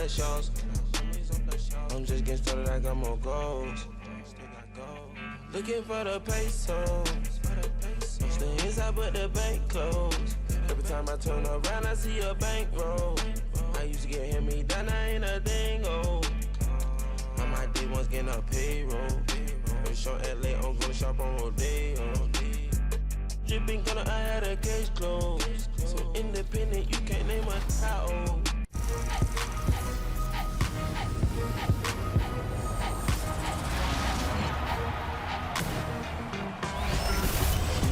shows. I'm just getting started, I got more goals. Looking for the pesos. Stay inside but the bank closed. Every time I turn around I see a bankroll. I used to get me down, I ain't a dingo. On my day ones getting a payroll. Every show at late, I'm going shop on Rodeo. Dripping color, I had a case closed. So independent, you can't name a towel.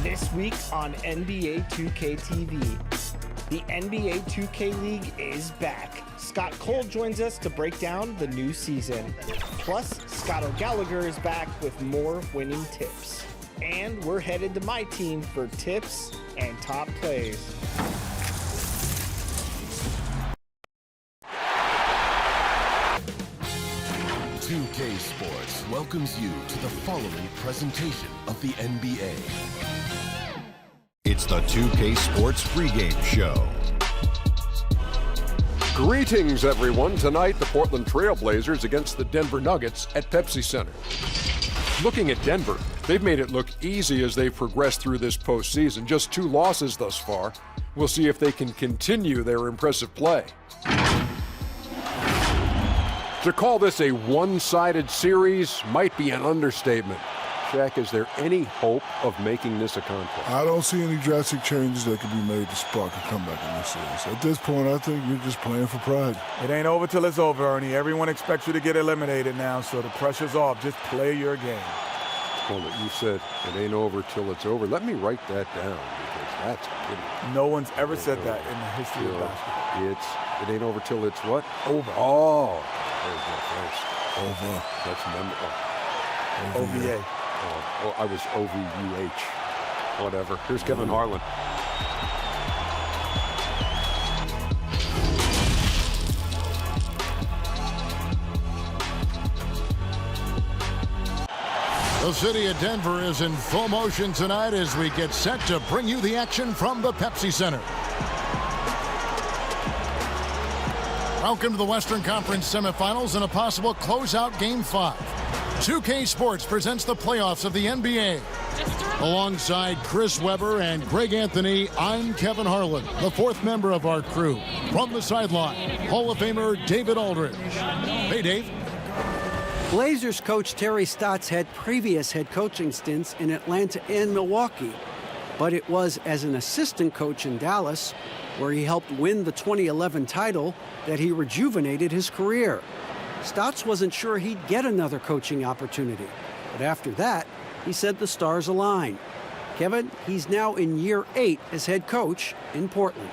This week on NBA 2K TV, the NBA 2K League is back. Scott Cole joins us to break down the new season. Plus, Scott O'Gallagher is back with more winning tips. And we're headed to my team for tips and top plays. .2K Sports welcomes you to the following presentation of the NBA. It's the 2K Sports pregame show. Greetings, everyone. Tonight, the Portland Trail Blazers against the Denver Nuggets at Pepsi Center. Looking at Denver, they've made it look easy as they've progressed through this postseason. Just 2 losses thus far. We'll see if they can continue their impressive play. To call this a one-sided series might be an understatement. Shaq, is there any hope of making this a contest? I don't see any drastic changes that could be made to spark a comeback in this series. At this point, I think you're just playing for pride. It ain't over till it's over, Ernie. Everyone expects you to get eliminated now, so the pressure's off. Just play your game. Well, you said it ain't over till it's over. Let me write that down, because that's a good one. No one's ever said that in the history of basketball. It ain't over till it's what? Over. Oh, there's my first. Over. That's number. OVA. Oh, I was OVUH. Whatever. Here's Kevin Harlan. The city of Denver is in full motion tonight as we get set to bring you the action from the Pepsi Center. Welcome to the Western Conference semifinals and a possible closeout Game 5. 2K Sports presents the playoffs of the NBA. Alongside Chris Webber and Greg Anthony, I'm Kevin Harlan, the 4th member of our crew. From the sideline, Hall of Famer David Aldridge. Hey, Dave. Blazers coach Terry Stotts had previous head coaching stints in Atlanta and Milwaukee, but it was as an assistant coach in Dallas, where he helped win the 2011 title, that he rejuvenated his career. Stotts wasn't sure he'd get another coaching opportunity, but after that, he said the stars aligned. Kevin, he's now in year 8 as head coach in Portland.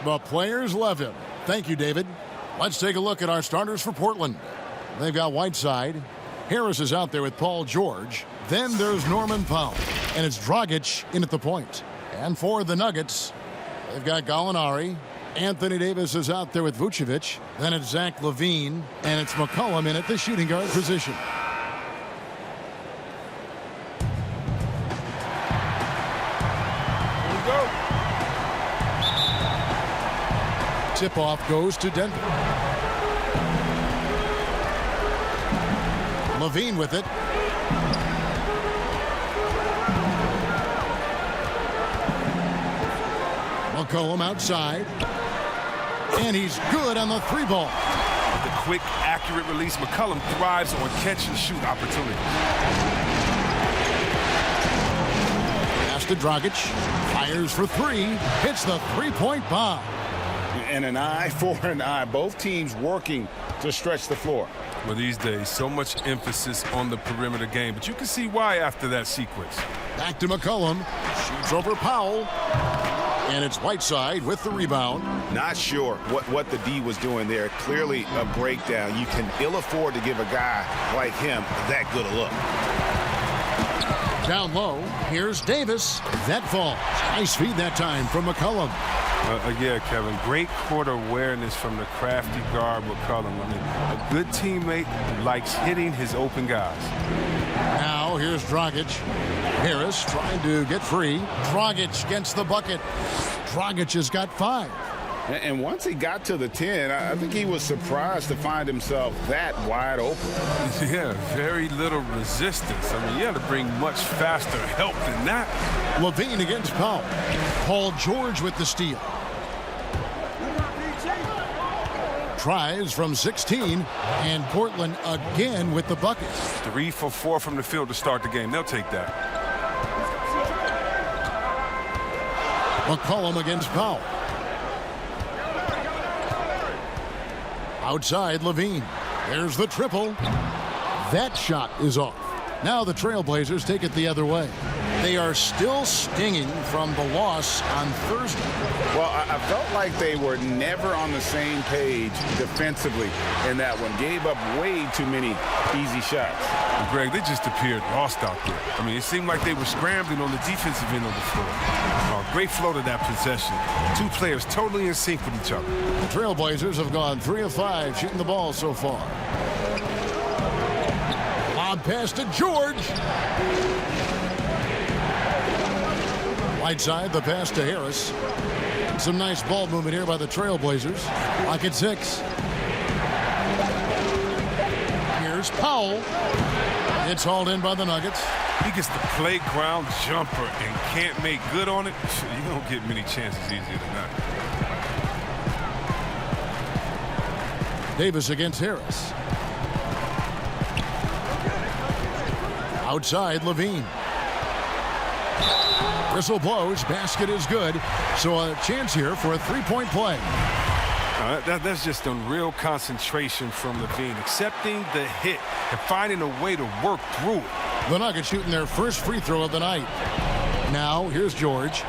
The players love him. Thank you, David. Let's take a look at our starters for Portland. They've got Whiteside. Harris is out there with Paul George. Then there's Norman Powell, and it's Dragic in at the point. And for the Nuggets, they've got Gallinari. Anthony Davis is out there with Vucevic. Then it's Zach LaVine, and it's McCollum in at the shooting guard position. Here we go. Tip-off goes to Denver. LaVine with it. McCollum outside. And he's good on the 3-ball. With the quick, accurate release, McCollum thrives on catch-and-shoot opportunities. Pass to Dragic. Fires for 3. Hits the 3-point bomb. And an eye for an eye. Both teams working to stretch the floor. Well, these days, so much emphasis on the perimeter game, but you can see why after that sequence. Back to McCollum. Shoots over Powell. And it's Whiteside with the rebound. Not sure what the D was doing there. Clearly a breakdown. You can ill afford to give a guy like him that good a look. Down low, here's Davis. That falls. Nice feed that time from McCollum. Yeah, Kevin, great court awareness from the crafty guard McCollum. I mean, a good teammate who likes hitting his open guys. Now here's Dragic. Harris trying to get free. Dragic gets the bucket. Dragic has got 5. And once he got to the 10, I think he was surprised to find himself that wide open. Yeah, very little resistance. I mean, you had to bring much faster help than that. Levine against Powell. Paul George with the steal. Tries from 16, and Portland again with the bucket. 3 for 4 from the field to start the game. They'll take that. McCollum against Powell. Outside, Levine. There's the triple. That shot is off. Now the Trailblazers take it the other way. They are still stinging from the loss on Thursday. Well, I felt like they were never on the same page defensively in that one. Gave up way too many easy shots. Well, Greg, they just appeared lost out there. I mean, it seemed like they were scrambling on the defensive end of the floor. Great flow to that possession. Two players totally in sync with each other. The Trailblazers have gone 3 of 5 shooting the ball so far. Lob pass to George. Right side, the pass to Harris. Some nice ball movement here by the Trailblazers. Lock at 6. Here's Powell. It's hauled in by the Nuggets. He gets the playground jumper and can't make good on it. You don't get many chances easier than that. Davis against Harris. Outside, Levine. Whistle blows. Basket is good. So a chance here for a three-point play. That's just on real concentration from Levine. Accepting the hit and finding a way to work through it. The Nuggets shooting their first free throw of the night. Now, here's George.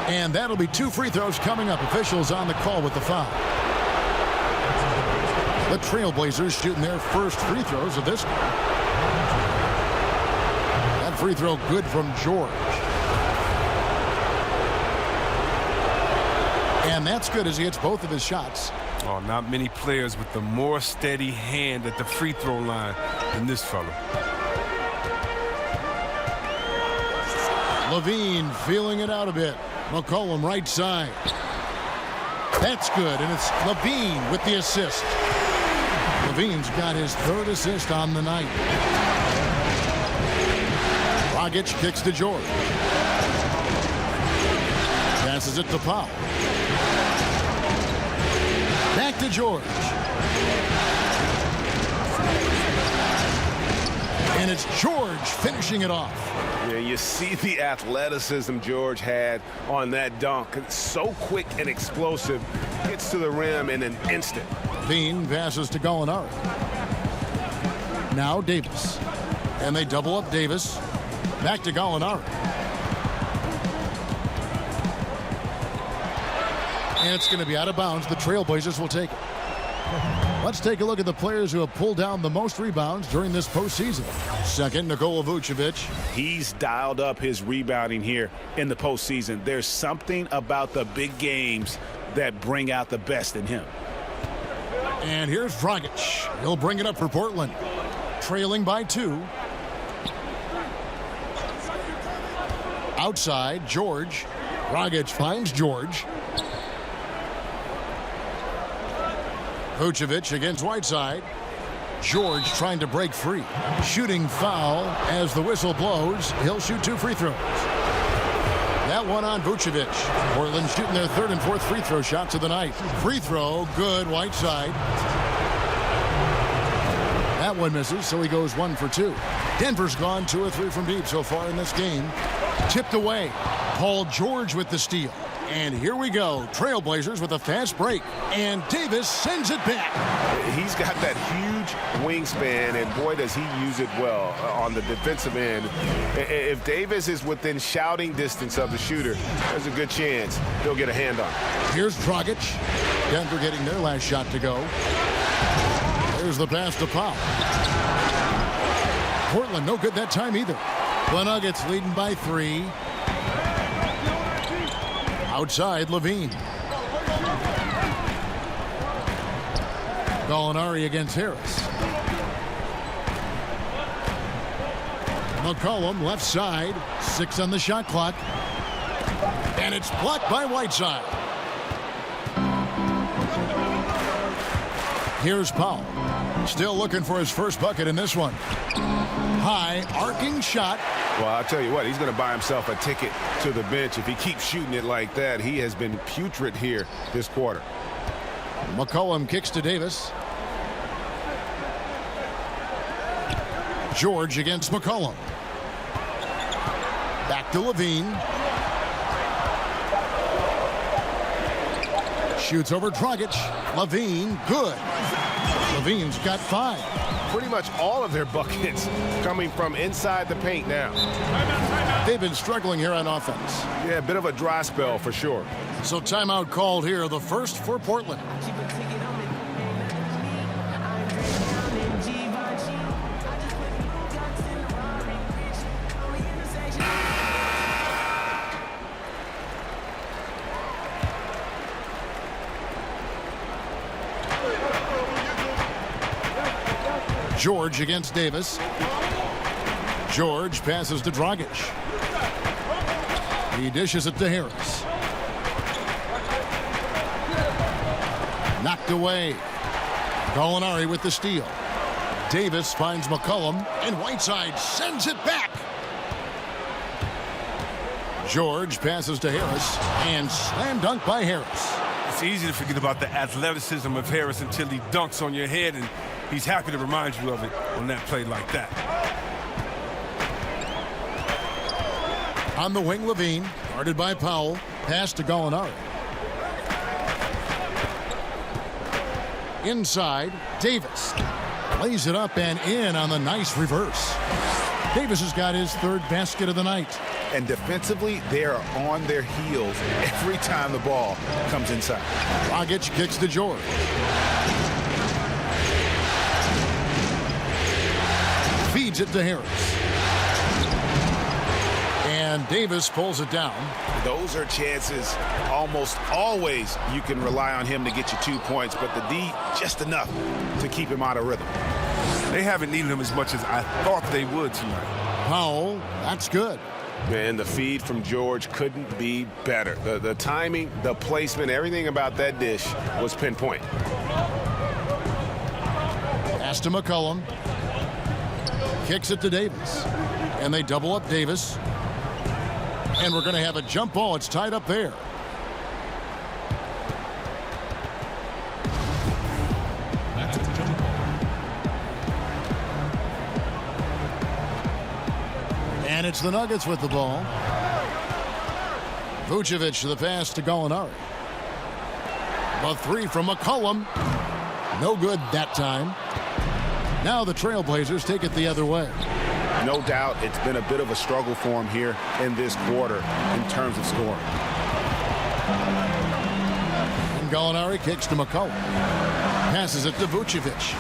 And that'll be 2 free throws coming up. Officials on the call with the foul. The Trailblazers shooting their first free throws of this game. That free throw good from George. And that's good as he hits both of his shots. Oh, not many players with the more steady hand at the free throw line than this fella. Levine feeling it out a bit. McCollum right side. That's good, and it's Levine with the assist. Levine's got his 3rd assist on the night. Dragic kicks to George. Passes it to Powell. Back to George. And it's George finishing it off. Yeah, you see the athleticism George had on that dunk. It's so quick and explosive. Gets to the rim in an instant. Levine passes to Gallinari. Now Davis. And they double up Davis. Back to Gallinari. And it's going to be out of bounds. The Trailblazers will take it. Let's take a look at the players who have pulled down the most rebounds during this postseason. Second, Nikola Vucevic. He's dialed up his rebounding here in the postseason. There's something about the big games that bring out the best in him. And here's Dragic. He'll bring it up for Portland. Trailing by 2. Outside, George. Dragic finds George. Vucevic against Whiteside. George trying to break free. Shooting foul as the whistle blows. He'll shoot 2 free throws. That one on Vucevic. Portland shooting their 3rd and 4th free throw shots of the night. Free throw, good, Whiteside. That one misses, so he goes 1 for 2. Denver's gone 2 or 3 from deep so far in this game. Tipped away. Paul George with the steal. And here we go. Trailblazers with a fast break. And Davis sends it back. He's got that huge wingspan, and boy, does he use it well on the defensive end. If Davis is within shouting distance of the shooter, there's a good chance he'll get a hand on it. Here's Dragic. Denver getting their last shot to go. There's the pass to Powell. Portland no good that time either. The Nuggets leading by 3. Outside, Levine. Gallinari against Harris. McCollum left side. 6 on the shot clock. And it's blocked by Whiteside. Here's Powell. Still looking for his first bucket in this one. High arcing shot. Well, I'll tell you what, he's going to buy himself a ticket to the bench if he keeps shooting it like that. He has been putrid here this quarter. McCollum kicks to Davis. George against McCollum. Back to Levine. Shoots over Dragic. Levine, good. Levine's got 5. Pretty much all of their buckets coming from inside the paint now. They've been struggling here on offense. Yeah, a bit of a dry spell for sure. So timeout called here, the first for Portland. George against Davis. George passes to Dragic. He dishes it to Harris. Knocked away. Gallinari with the steal. Davis finds McCollum, and Whiteside sends it back. George passes to Harris, and slam dunk by Harris. It's easy to forget about the athleticism of Harris until he dunks on your head, and he's happy to remind you of it on that play like that. On the wing, Levine, guarded by Powell. Pass to Gallinari. Inside, Davis. Lays it up and in on the nice reverse. Davis has got his 3rd basket of the night. And defensively, they are on their heels every time the ball comes inside. Dragic kicks to George. Feeds it to Harris. And Davis pulls it down. Those are chances almost always you can rely on him to get you 2 points, but the D just enough to keep him out of rhythm. They haven't needed him as much as I thought they would tonight. Powell, that's good. And the feed from George couldn't be better. The timing, the placement, everything about that dish was pinpoint. Pass to McCollum. Kicks it to Davis. And they double up Davis. And we're going to have a jump ball. It's tied up there. And it's the Nuggets with the ball. Vucevic, the pass to Gallinari. A 3 from McCollum. No good that time. Now the Trailblazers take it the other way. No doubt it's been a bit of a struggle for him here in this quarter in terms of scoring. And Gallinari kicks to McCollum. Passes it to Vucevic.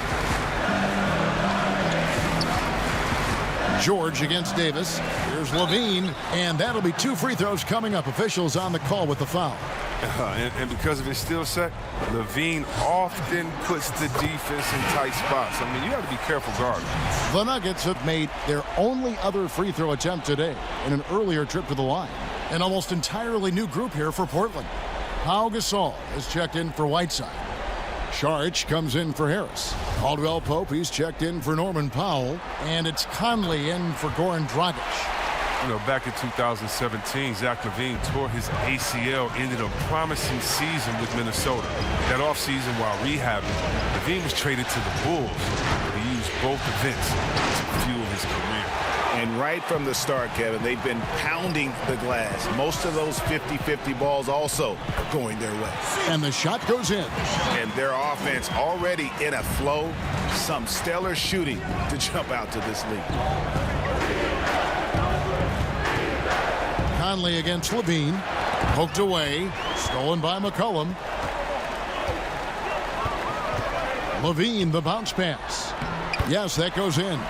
George against Davis. Here's Levine, and that'll be 2 free throws coming up. Officials on the call with the foul. And because of his skill set, Levine often puts the defense in tight spots. I mean, you got to be careful guarding. The Nuggets have made their only other free throw attempt today in an earlier trip to the line. An almost entirely new group here for Portland. Pau Gasol has checked in for Whiteside. Saric comes in for Harris. Caldwell Pope, he's checked in for Norman Powell. And it's Conley in for Goran Dragic. You know, back in 2017, Zach LaVine tore his ACL, ended a promising season with Minnesota. That offseason, while rehabbing, LaVine was traded to the Bulls. He used both events to fuel his career. And right from the start, Kevin, they've been pounding the glass. Most of those 50-50 balls also going their way. And the shot goes in. And their offense already in a flow. Some stellar shooting to jump out to this lead. Conley against Levine. Poked away. Stolen by McCollum. Levine, the bounce pass. Yes, that goes in.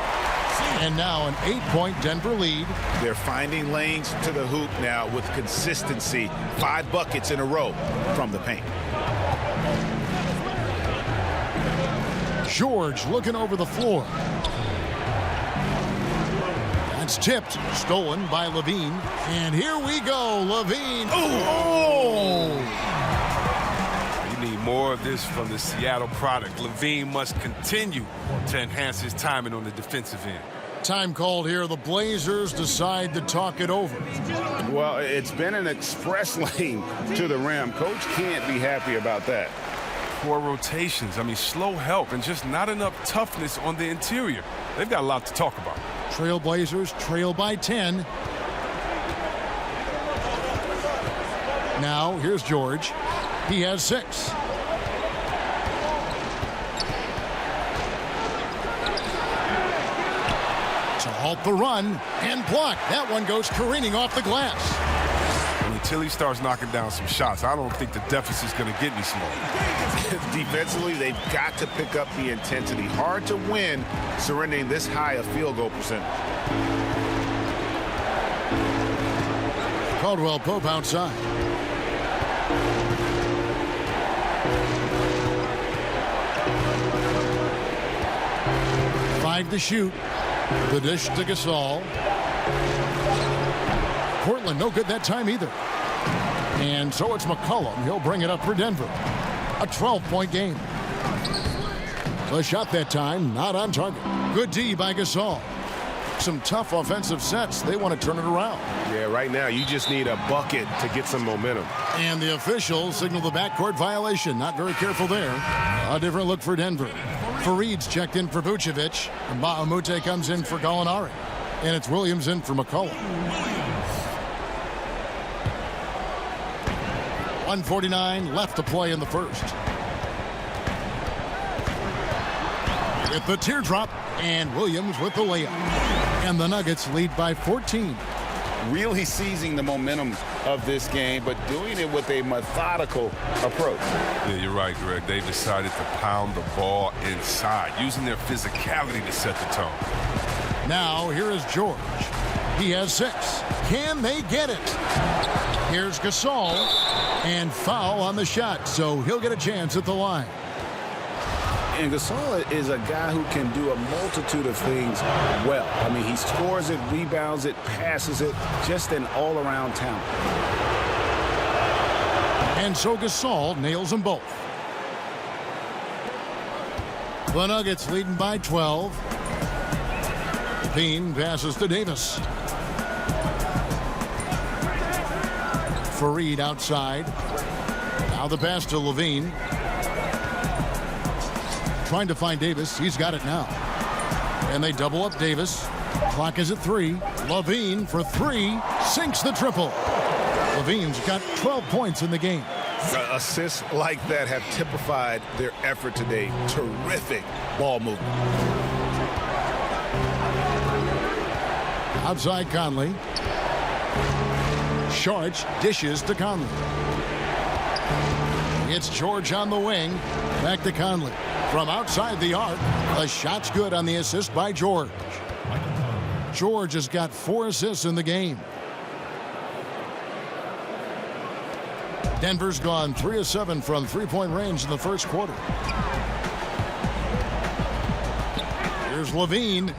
And now an 8-point Denver lead. They're finding lanes to the hoop now with consistency. 5 buckets in a row from the paint. George looking over the floor. That's It's tipped, stolen by Levine. And here we go, Levine. Oh! You need more of this from the Seattle product. Levine must continue to enhance his timing on the defensive end. Time called here. The Blazers decide to talk it over. Well, it's been an express lane to the rim. Coach can't be happy about that. Poor rotations. I mean, slow help and just not enough toughness on the interior. They've got a lot to talk about. Trailblazers trail by 10. Now, here's George. He has 6. To halt the run and block. That one goes careening off the glass. Until he starts knocking down some shots, I don't think the deficit's going to get any smaller. Defensively, they've got to pick up the intensity. Hard to win surrendering this high a field goal percentage. Caldwell Pope outside. Five to shoot. The dish to Gasol. Portland no good that time either. And so it's McCollum. He'll bring it up for Denver. A 12-point game. The shot that time not on target. Good D by Gasol. Some tough offensive sets. They want to turn it around. Yeah, right now you just need a bucket to get some momentum. And the officials signal the backcourt violation. Not very careful there. A different look for Denver. Fareed's checked in for Vucevic. And Mahamute comes in for Gallinari. And it's Williams in for McCollum. 1:49 left to play in the first. With the teardrop, and Williams with the layup. And the Nuggets lead by 14. Really seizing the momentum of this game, but doing it with a methodical approach. Yeah, you're right, Greg. They decided to pound the ball inside, using their physicality to set the tone. Now, here is George. He has 6. Can they get it? Here's Gasol. And foul on the shot, so he'll get a chance at the line. And Gasol is a guy who can do a multitude of things well. I mean, he scores it, rebounds it, passes it, just an all-around talent. And so Gasol nails them both. The Nuggets leading by 12. Bean passes to Davis. Fareed outside. Now the pass to Levine. Trying to find Davis. He's got it now. And they double up Davis. Clock is at 3. Levine for 3. Sinks the triple. Levine's got 12 points in the game. Assists like that have typified their effort today. Terrific ball movement. Outside Conley. Short dishes to Conley. It's George on the wing. Back to Conley. From outside the arc, the shot's good on the assist by George. George has got 4 assists in the game. Denver's gone 3 of 7 from three-point range in the first quarter. Here's Levine.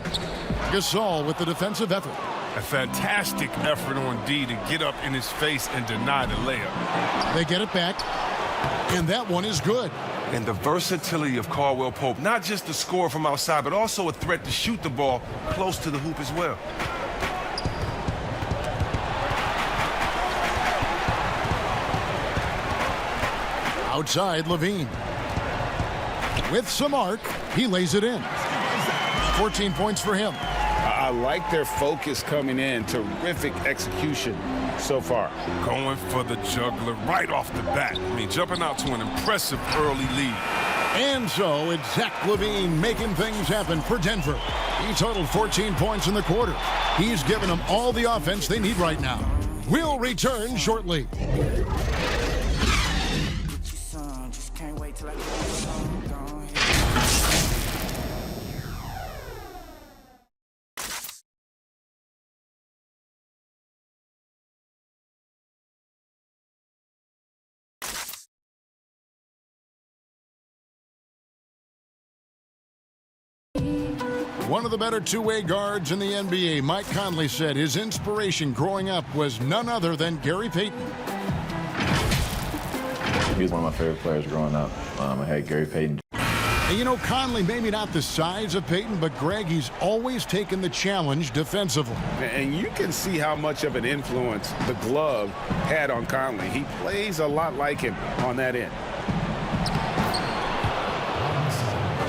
Gasol with the defensive effort. A fantastic effort on D to get up in his face and deny the layup. They get it back, and that one is good. And the versatility of Caldwell Pope, not just the score from outside, but also a threat to shoot the ball close to the hoop as well. Outside, Levine. With some arc, he lays it in. 14 points for him. I like their focus coming in. Terrific execution so far. Going for the juggler right off the bat. I mean, jumping out to an impressive early lead. And so it's Zach LaVine making things happen for Denver. He totaled 14 points in the quarter. He's given them all the offense they need right now. We'll return shortly. One of the better two-way guards in the NBA, Mike Conley, said his inspiration growing up was none other than Gary Payton. He was one of my favorite players growing up. I had Gary Payton. And you know, Conley, maybe not the size of Payton, but Greg, he's always taken the challenge defensively. And you can see how much of an influence the glove had on Conley. He plays a lot like him on that end.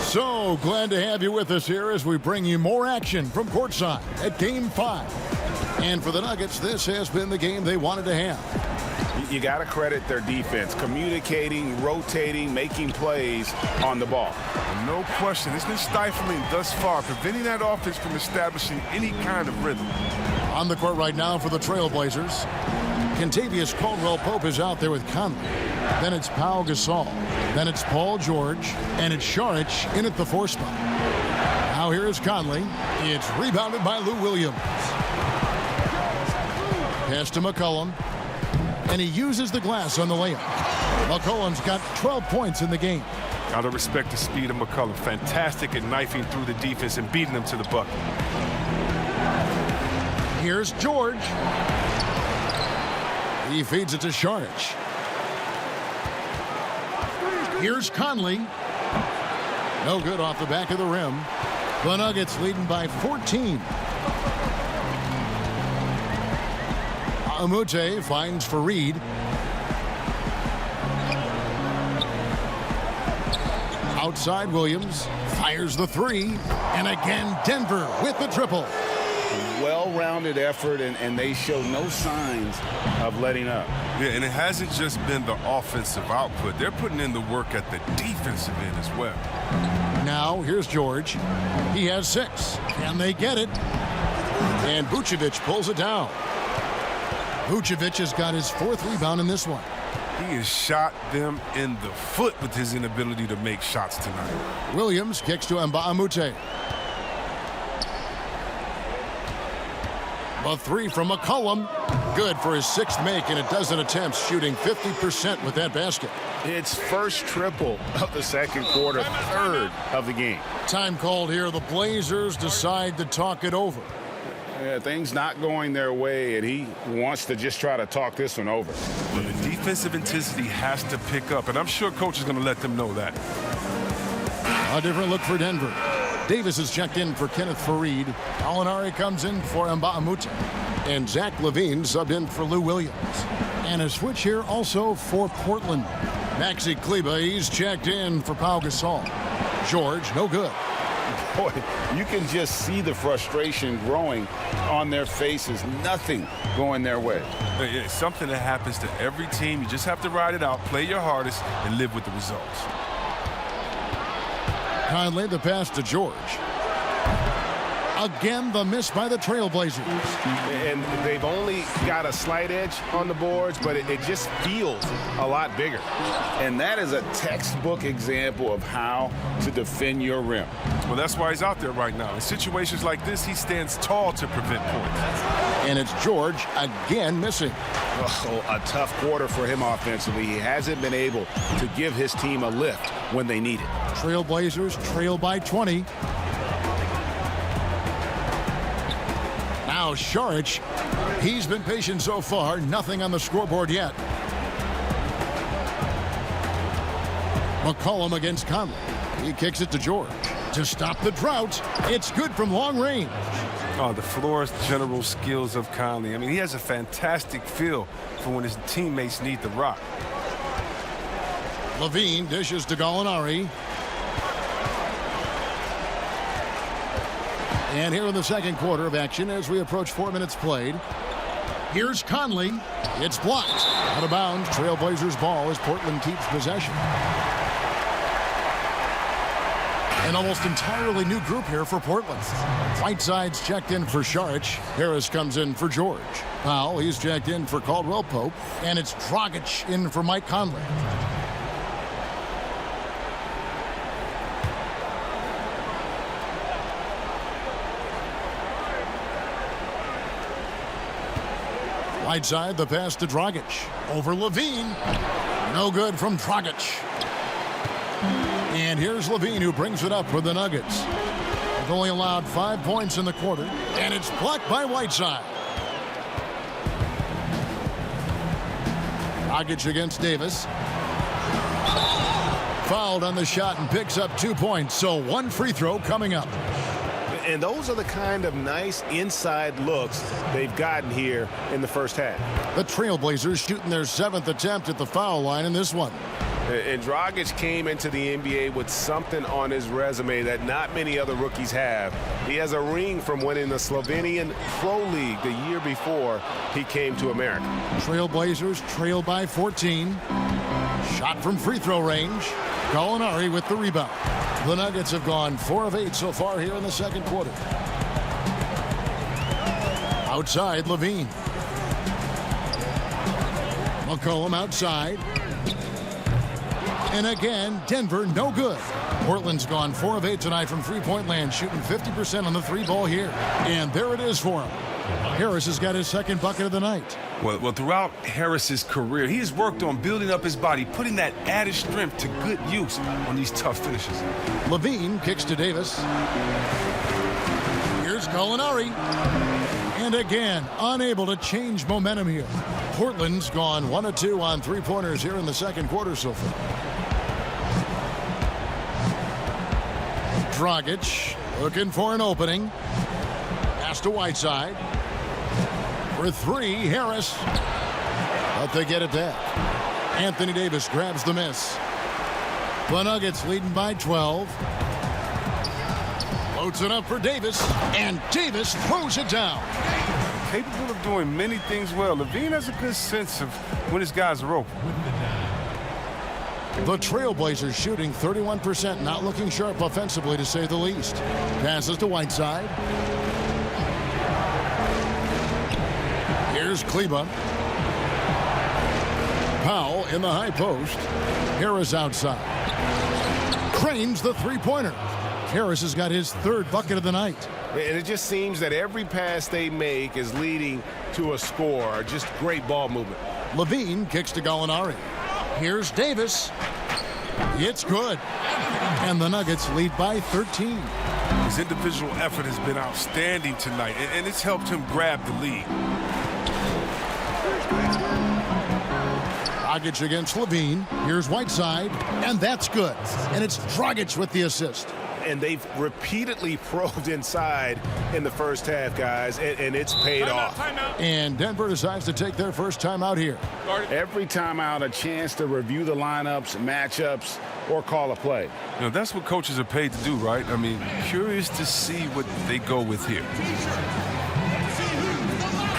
So glad to have you with us here as we bring you more action from courtside at Game 5. And for the Nuggets, this has been the game they wanted to have. You got to credit their defense, communicating, rotating, making plays on the ball. No question. It's been stifling thus far, preventing that offense from establishing any kind of rhythm. On the court right now for the Trailblazers, Kentavious Caldwell-Pope is out there with Conley. Then it's Pau Gasol. Then it's Paul George. And it's Saric in at the 4 spot. Now here is Conley. It's rebounded by Lou Williams. Pass to McCollum. And he uses the glass on the layup. McCollum's got 12 points in the game. Gotta respect the speed of McCollum. Fantastic at knifing through the defense and beating them to the bucket. Here's George. He feeds it to Saric. Here's Conley. No good off the back of the rim. The Nuggets leading by 14. Amute finds Fareed. Outside Williams. Fires the 3. And again Denver with the triple. Well-rounded effort, and they show no signs of letting up. Yeah, and it hasn't just been the offensive output. They're putting in the work at the defensive end as well. Now, here's George. He has 6. Can they get it? And Vucevic pulls it down. Vucevic has got his 4th rebound in this one. He has shot them in the foot with his inability to make shots tonight. Williams kicks to Mbamute. A 3 from McCollum. Good for his 6th make in a dozen attempts, shooting 50% with that basket. It's first triple of the second quarter, 3rd of the game. Time called here. The Blazers decide to talk it over. Yeah, things not going their way, and he wants to just try to talk this one over. Well, the defensive intensity has to pick up, and I'm sure coach is going to let them know that. A different look for Denver. Davis is checked in for Kenneth Fareed. Alinari comes in for Mbamute. And Zach LaVine subbed in for Lou Williams. And a switch here also for Portland. Maxi Kleber, he's checked in for Pau Gasol. George, no good. Boy, you can just see the frustration growing on their faces. Nothing going their way. It's something that happens to every team. You just have to ride it out, play your hardest, and live with the results. Conley, the pass to George. Again, the miss by the Trailblazers. And they've only got a slight edge on the boards, but it just feels a lot bigger. And that is a textbook example of how to defend your rim. Well, that's why he's out there right now. In situations like this, he stands tall to prevent points. And it's George again missing. Oh, a tough quarter for him offensively. He hasn't been able to give his team a lift when they need it. Trailblazers trail by 20. Now Saric, he's been patient so far. Nothing on the scoreboard yet. McCollum against Conley. He kicks it to George. To stop the drought, it's good from long range. Oh, the floor's general skills of Conley. I mean, he has a fantastic feel for when his teammates need the rock. LaVine dishes to Gallinari. And here in the second quarter of action as we approach 4 minutes played. Here's Conley. It's blocked. Out of bounds. Trailblazers ball as Portland keeps possession. An almost entirely new group here for Portland. Whiteside's checked in for Saric. Harris comes in for George. Powell, he's checked in for Caldwell-Pope. And it's Dragic in for Mike Conley. Whiteside, the pass to Dragic. Over LaVine. No good from Dragic. And here's LaVine who brings it up for the Nuggets. They've only allowed 5 points in the quarter, and it's blocked by Whiteside. Dragic against Davis. Fouled on the shot and picks up 2 points, so 1 free throw coming up. And those are the kind of nice inside looks they've gotten here in the first half. The Trailblazers shooting their 7th attempt at the foul line in this one. And Dragic came into the NBA with something on his resume that not many other rookies have. He has a ring from winning the Slovenian Pro League the year before he came to America. Trailblazers trail by 14. Shot from free throw range. Gallinari with the rebound. The Nuggets have gone 4 of 8 so far here in the second quarter. Outside, Levine. McCollum outside. And again, Denver no good. Portland's gone 4 of 8 tonight from three-point land, shooting 50% on the 3-ball here. And there it is for him. Harris has got his 2nd bucket of the night. Well, throughout Harris's career, he has worked on building up his body, putting that added strength to good use on these tough finishes. Levine kicks to Davis. Here's Gallinari. And again, unable to change momentum here. Portland's gone 1 of 2 on 3-pointers here in the second quarter so far. Dragic looking for an opening. Pass to Whiteside. For 3, Harris. But they get it back. Anthony Davis grabs the miss. The Nuggets leading by 12. Loads it up for Davis. And Davis throws it down. Capable of doing many things well. Levine has a good sense of when his guys are open. The Trailblazers shooting 31%, not looking sharp offensively to say the least. Passes to Whiteside. Here's Kleba. Powell in the high post. Harris outside. Cranes the 3-pointer. Harris has got his 3rd bucket of the night. And it just seems that every pass they make is leading to a score. Just great ball movement. Levine kicks to Gallinari. Here's Davis. It's good. And the Nuggets lead by 13. His individual effort has been outstanding tonight, and it's helped him grab the lead. Dragic against Levine. Here's Whiteside. And that's good. And it's Dragic with the assist. And they've repeatedly probed inside in the first half, guys, and it's paid off. And Denver decides to take their first timeout here. Every timeout, a chance to review the lineups, matchups, or call a play. You know, that's what coaches are paid to do, right? I mean, curious to see what they go with here.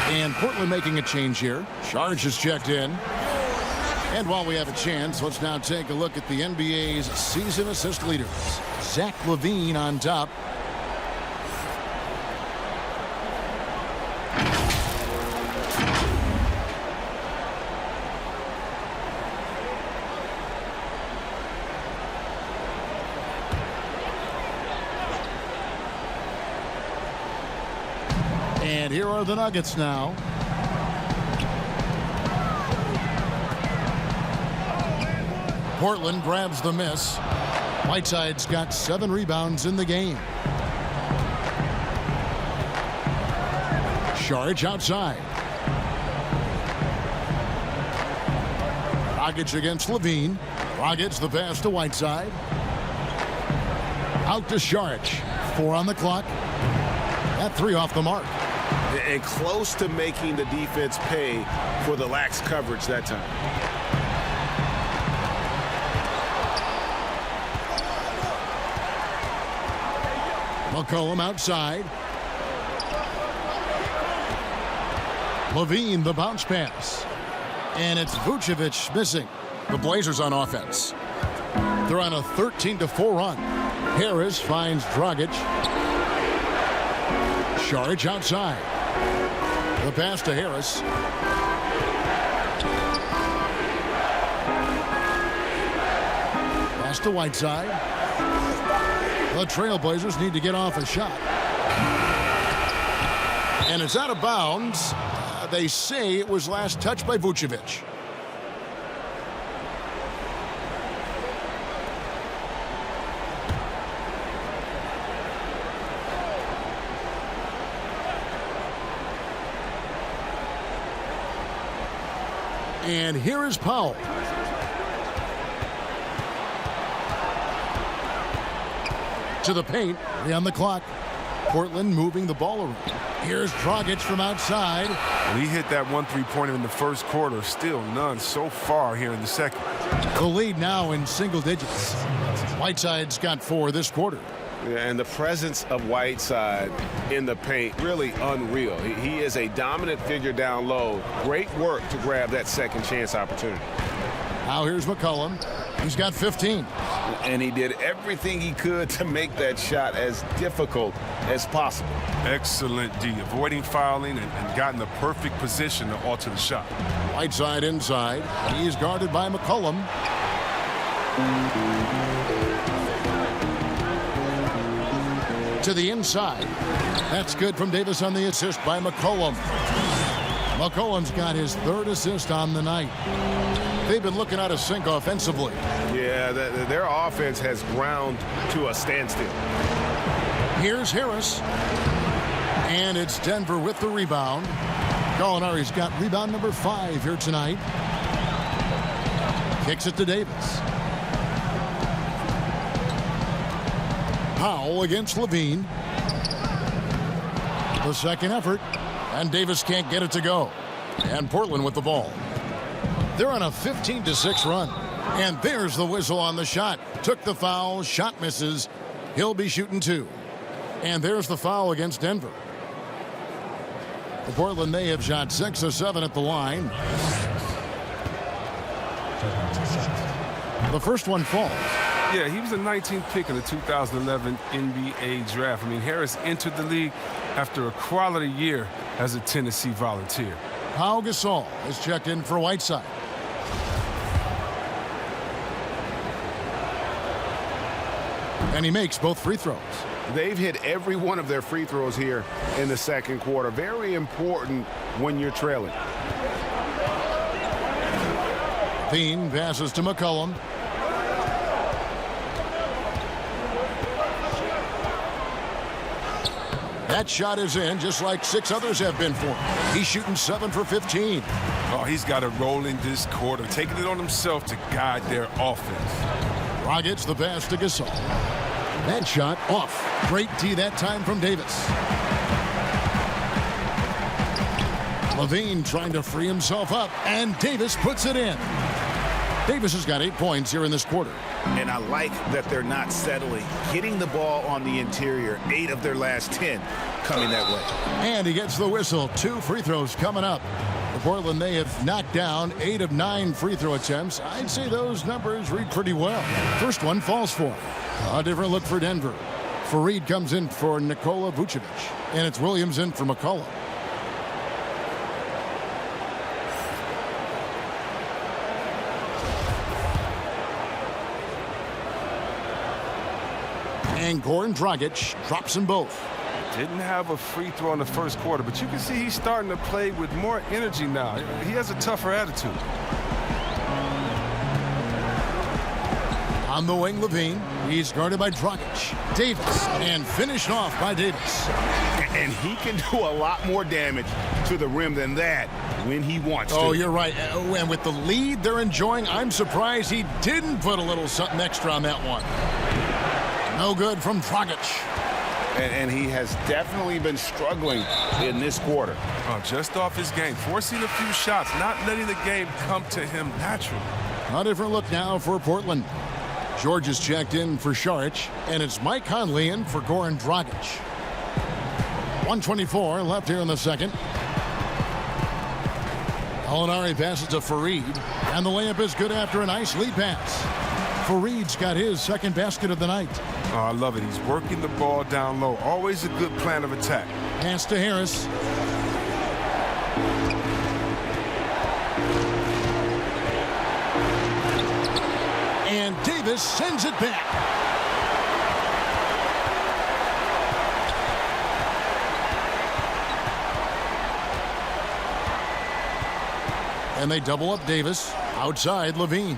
And Portland making a change here. Saric has checked in. And while we have a chance, let's now take a look at the NBA's season assist leaders. Zach LaVine on top. And here are the Nuggets now. Portland grabs the miss. Whiteside's got 7 rebounds in the game. Saric outside. Dragic against Levine. Dragic the pass to Whiteside. Out to Saric. 4 on the clock. That 3 off the mark. And close to making the defense pay for the lax coverage that time. McCollum outside. Levine the bounce pass. And it's Vucevic missing. The Blazers on offense. They're on a 13-4 run. Harris finds Dragic. Saric outside. The pass to Harris. Pass to Whiteside. The Trailblazers need to get off a shot. And it's out of bounds. They say it was last touched by Vucevic. And here is Powell. To the paint, 3 on the clock. Portland moving the ball around. Here's Dragic from outside. Well, he hit that 1 3-pointer in the first quarter. Still none so far here in the second. The lead now in single digits. Whiteside's got 4 this quarter. Yeah, and the presence of Whiteside in the paint, really unreal. He is a dominant figure down low. Great work to grab that second chance opportunity. Now here's McCollum. He's got 15. And he did everything he could to make that shot as difficult as possible. Excellent D, avoiding fouling and got in the perfect position to alter the shot. Whiteside inside. He's guarded by McCollum. To the inside. That's good from Davis on the assist by McCollum. McCollum's got his 3rd assist on the night. They've been looking out of sync offensively. Yeah, their offense has ground to a standstill. Here's Harris. And it's Denver with the rebound. Gallinari's got rebound number 5 here tonight. Kicks it to Davis. Powell against Levine. The second effort. And Davis can't get it to go. And Portland with the ball. They're on a 15-6 run. And there's the whistle on the shot. Took the foul. Shot misses. He'll be shooting 2. And there's the foul against Denver. The Portland, they have shot 6 of 7 at the line. The first one falls. Yeah, he was the 19th pick in the 2011 NBA draft. I mean, Harris entered the league after a quality year as a Tennessee Volunteer. Pau Gasol is checked in for Whiteside. And he makes both free throws. They've hit every one of their free throws here in the second quarter. Very important when you're trailing. Dean passes to McCollum. That shot is in, just like 6 others have been for him. He's shooting 7 for 15. Oh, he's got a roll in this quarter, taking it on himself to guide their offense. Dragic the pass to Gasol. That shot off. Great D that time from Davis. Levine trying to free himself up, and Davis puts it in. Davis has got 8 points here in this quarter. And I like that they're not settling. Getting the ball on the interior, 8 of their last 10 coming that way. And he gets the whistle. 2 free throws coming up. For Portland, they have knocked down 8 of 9 free throw attempts. I'd say those numbers read pretty well. First one falls for him. A different look for Denver. Fareed comes in for Nikola Vucevic. And it's Williams in for McCollum. And Goran Dragic drops them both. Didn't have a free throw in the first quarter, but you can see he's starting to play with more energy now. He has a tougher attitude. On the wing, Levine. He's guarded by Dragic. Davis. And finished off by Davis. And he can do a lot more damage to the rim than that when he wants to. Oh, you're right. And with the lead they're enjoying, I'm surprised he didn't put a little something extra on that one. No good from Dragic. And he has definitely been struggling in this quarter. Just off his game, forcing a few shots, not letting the game come to him naturally. A different look now for Portland. George is checked in for Šarić, and it's Mike Conley in for Goran Dragic. 1:24 left here in the second. Gallinari passes to Fareed, and the layup is good after a nice lead pass. Fareed's got his second basket of the night. Oh, I love it. He's working the ball down low. Always a good plan of attack. Pass to Harris. And Davis sends it back. And they double up Davis. Outside, Levine.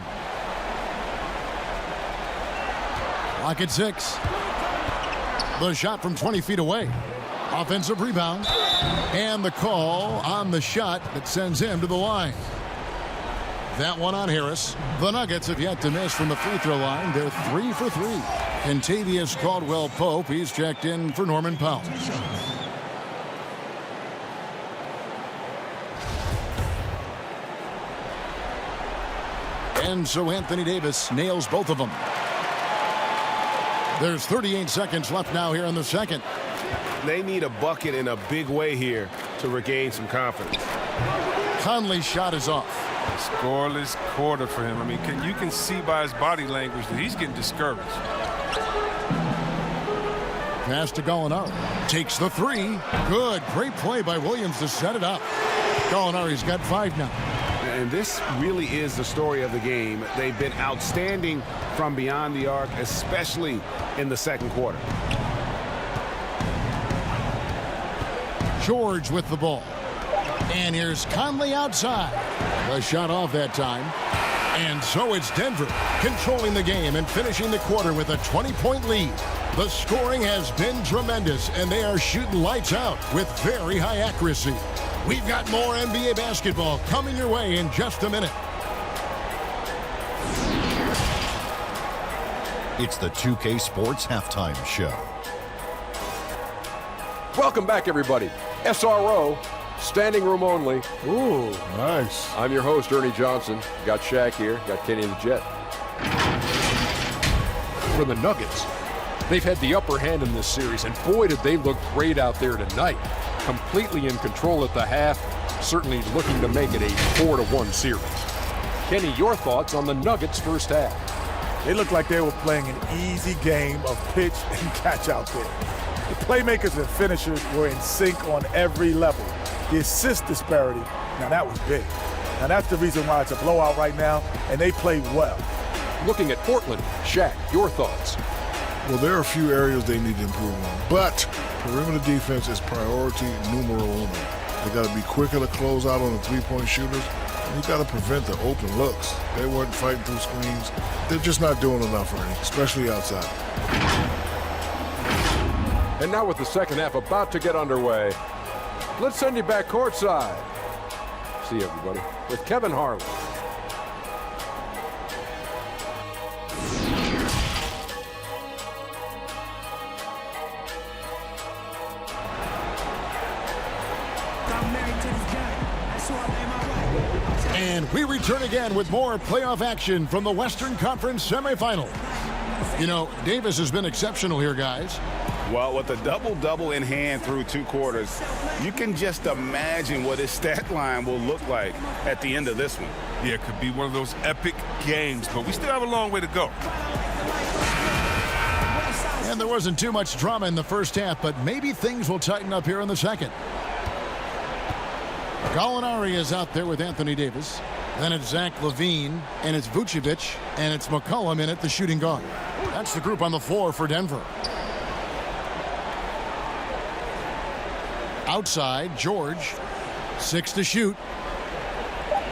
Lock at 6. The shot from 20 feet away. Offensive rebound. And the call on the shot that sends him to the line. That one on Harris. The Nuggets have yet to miss from the free throw line. They're 3 for 3. Kentavious Caldwell-Pope, he's checked in for Norman Powell. And so Anthony Davis nails both of them. There's 38 seconds left now here in the second. They need a bucket in a big way here to regain some confidence. Conley's shot is off. Scoreless quarter for him. I mean, you can see by his body language that he's getting discouraged. Pass to Gallinari. Takes the three. Good. Great play by Williams to set it up. Gallinari's got 5 now. And this really is the story of the game. They've been outstanding from beyond the arc, especially in the second quarter. George with the ball. And here's Conley outside. The shot off that time. And so it's Denver controlling the game and finishing the quarter with a 20-point lead. The scoring has been tremendous, and they are shooting lights out with very high accuracy. We've got more NBA basketball coming your way in just a minute. It's the 2K Sports Halftime Show. Welcome back, everybody. SRO, standing room only. Ooh, nice. I'm your host, Ernie Johnson. Got Shaq here. Got Kenny the Jet. For the Nuggets, they've had the upper hand in this series, and boy, did they look great out there tonight. Completely in control at the half, certainly looking to make it a 4-1 series. Kenny, your thoughts on the Nuggets' first half? They looked like they were playing an easy game of pitch and catch out there. The playmakers and finishers were in sync on every level. The assist disparity, now that was big. Now that's the reason why it's a blowout right now, and they played well. Looking at Portland, Shaq, your thoughts? Well, there are a few areas they need to improve on, but perimeter defense is priority numero uno. They got to be quicker to close out on the three-point shooters, and you got to prevent the open looks. They weren't fighting through screens. They're just not doing enough, Ernie, especially outside. And now with the second half about to get underway, let's send you back courtside. See you, everybody, with Kevin Harlan. And we return again with more playoff action from the Western Conference semifinal. You know, Davis has been exceptional here, guys. Well, with a double-double in hand through 2 quarters, you can just imagine what his stat line will look like at the end of this one. Yeah, it could be one of those epic games, but we still have a long way to go. And there wasn't too much drama in the first half, but maybe things will tighten up here in the second. Gallinari is out there with Anthony Davis. Then it's Zach LaVine, and it's Vucevic, and it's McCollum in at the shooting guard. That's the group on the floor for Denver. Outside, George, 6 to shoot.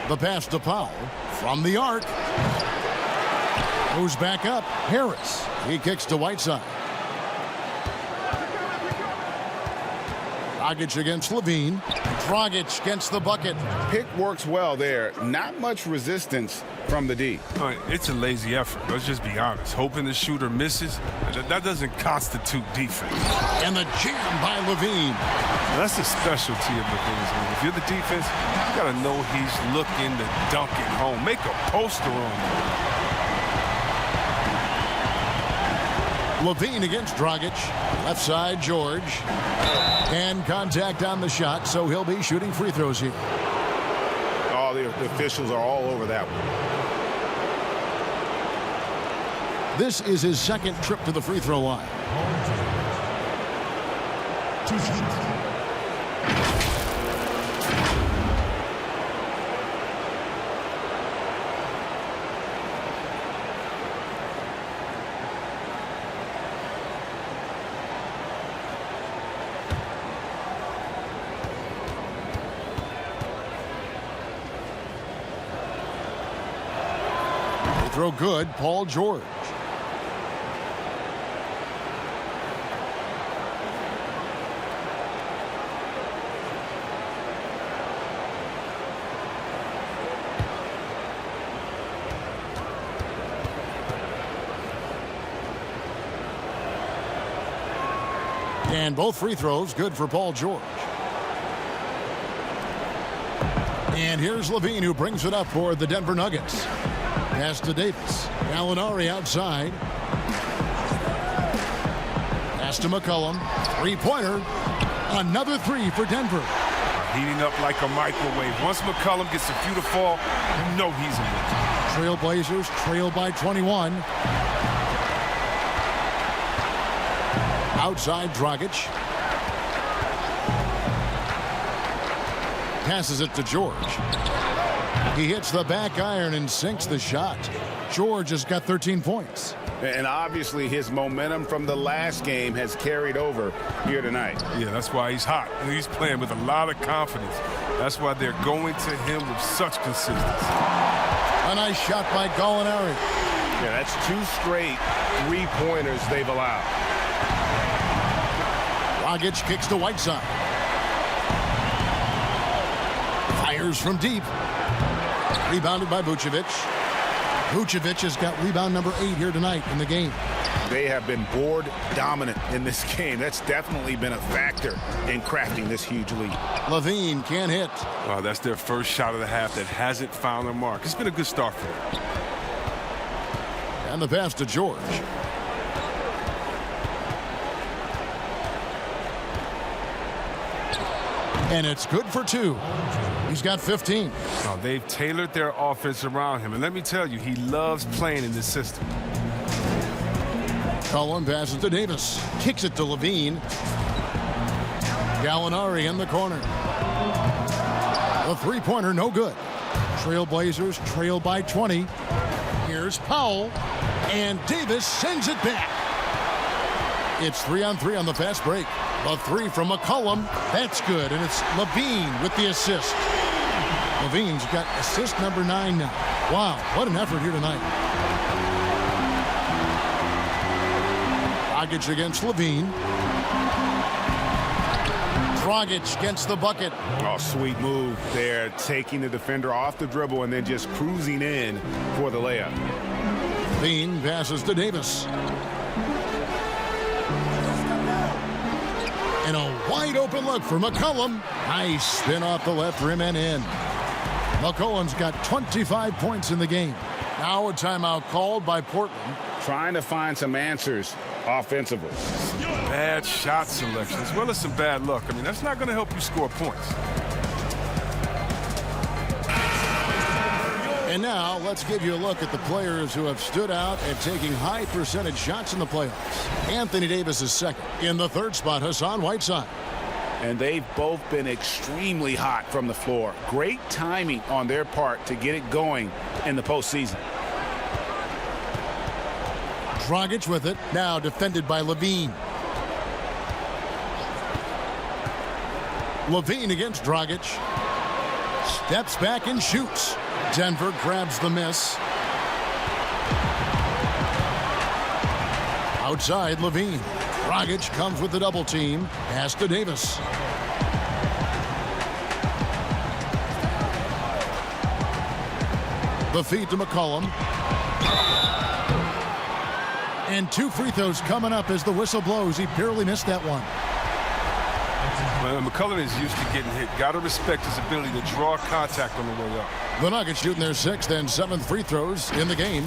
The pass to Powell from the arc. Moves back up, Harris. He kicks to Whiteside. Dragic against LaVine. Dragic gets the bucket. Pick works well there. Not much resistance from the D. All right, it's a lazy effort. Let's just be honest. Hoping the shooter misses, that doesn't constitute defense. And the jam by LaVine. That's the specialty of LaVine's. I mean, if you're the defense, you got to know he's looking to dunk it home. Make a poster on him. LaVine against Dragic. Left side, George. And contact on the shot, so he'll be shooting free throws here. Oh, the officials are all over that one. This is his second trip to the free throw line. Throw good, Paul George. And both free throws good for Paul George. And here's Levine, who brings it up for the Denver Nuggets. Pass to Davis. Gallinari outside. Pass to McCollum. Three-pointer. Another three for Denver. Heating up like a microwave. Once McCollum gets a few to fall, you know he's in it. Trailblazers trail by 21. Outside Dragic. Passes it to George. He hits the back iron and sinks the shot. George has got 13 points. And obviously his momentum from the last game has carried over here tonight. Yeah, that's why he's hot. He's playing with a lot of confidence. That's why they're going to him with such consistency. A nice shot by Gallinari. Yeah, that's 2 straight three-pointers they've allowed. Dragic kicks to Whiteside. Fires from deep. Rebounded by Vucevic. Vucevic has got rebound number 8 here tonight in the game. They have been board dominant in this game. That's definitely been a factor in crafting this huge lead. Levine can't hit. Oh, that's their first shot of the half that hasn't found their mark. It's been a good start for them. And the pass to George. And it's good for 2. He's got 15. Oh, they've tailored their offense around him. And let me tell you, he loves playing in this system. Cullen passes to Davis. Kicks it to Levine. Gallinari in the corner. The three-pointer, no good. Trailblazers trail by 20. Here's Powell. And Davis sends it back. It's 3-on-3 on the fast break. A three from McCollum. That's good. And it's Levine with the assist. Levine's got assist number 9 now. Wow, what an effort here tonight. Dragic against Levine. Dragic against the bucket. Oh, sweet move there. Taking the defender off the dribble and then just cruising in for the layup. Levine passes to Davis. And a wide open look for McCollum. Nice spin off the left rim and in. McCollum's got 25 points in the game. Now a timeout called by Portland. Trying to find some answers offensively. Bad shot selection as well as some bad luck. I mean, that's not going to help you score points. And now let's give you a look at the players who have stood out at taking high percentage shots in the playoffs. Anthony Davis is second. In the third spot, Hassan Whiteside. And they've both been extremely hot from the floor. Great timing on their part to get it going in the postseason. Dragic with it, now defended by Levine. Levine against Dragic. Steps back and shoots. Denver grabs the miss. Outside, Levine. Dragic comes with the double team. Pass to Davis. The feed to McCollum. And 2 free throws coming up as the whistle blows. He barely missed that one. Well, McCollum is used to getting hit. Got to respect his ability to draw contact on the way up. The Nuggets shooting their 6th and 7th free throws in the game.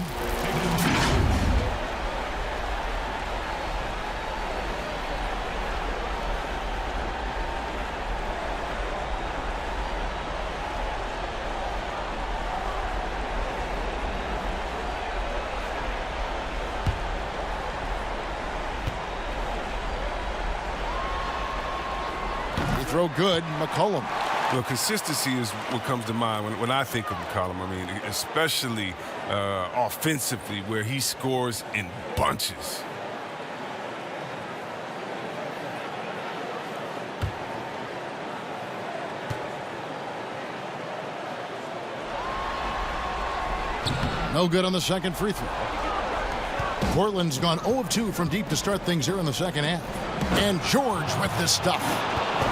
Throw good, McCollum. Well, consistency is what comes to mind when I think of McCollum. I mean, especially offensively, where he scores in bunches. No good on the second free throw. Portland's gone 0 of 2 from deep to start things here in the second half. And George with this stuff.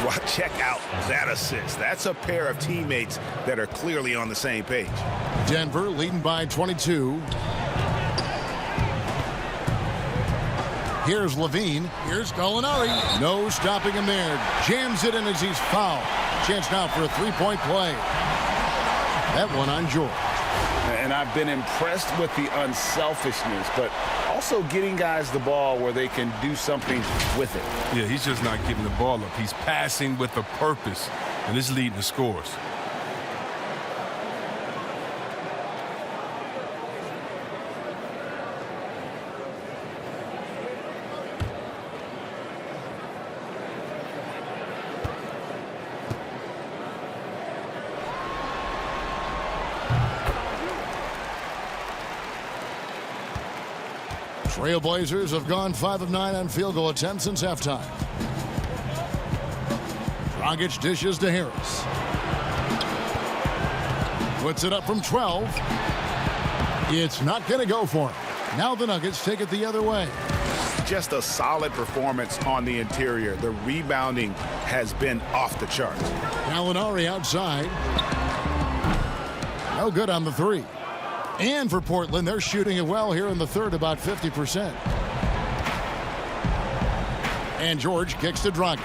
Well, check out that assist. That's a pair of teammates that are clearly on the same page. Denver leading by 22. Here's Levine. Here's Gallinari. No stopping him there. Jams it in as he's fouled. Chance now for a three-point play. That one on George. And I've been impressed with the unselfishness, but also getting guys the ball where they can do something with it. Yeah, he's just not giving the ball up. He's passing with a purpose, and it's leading to scores. Trailblazers have gone 5 of 9 on field goal attempts since halftime. Dragic dishes to Harris. Puts it up from 12. It's not going to go for him. Now the Nuggets take it the other way. Just a solid performance on the interior. The rebounding has been off the charts. Gallinari outside. No good on the three. And for Portland, they're shooting it well here in the third, about 50%. And George kicks to Dragic.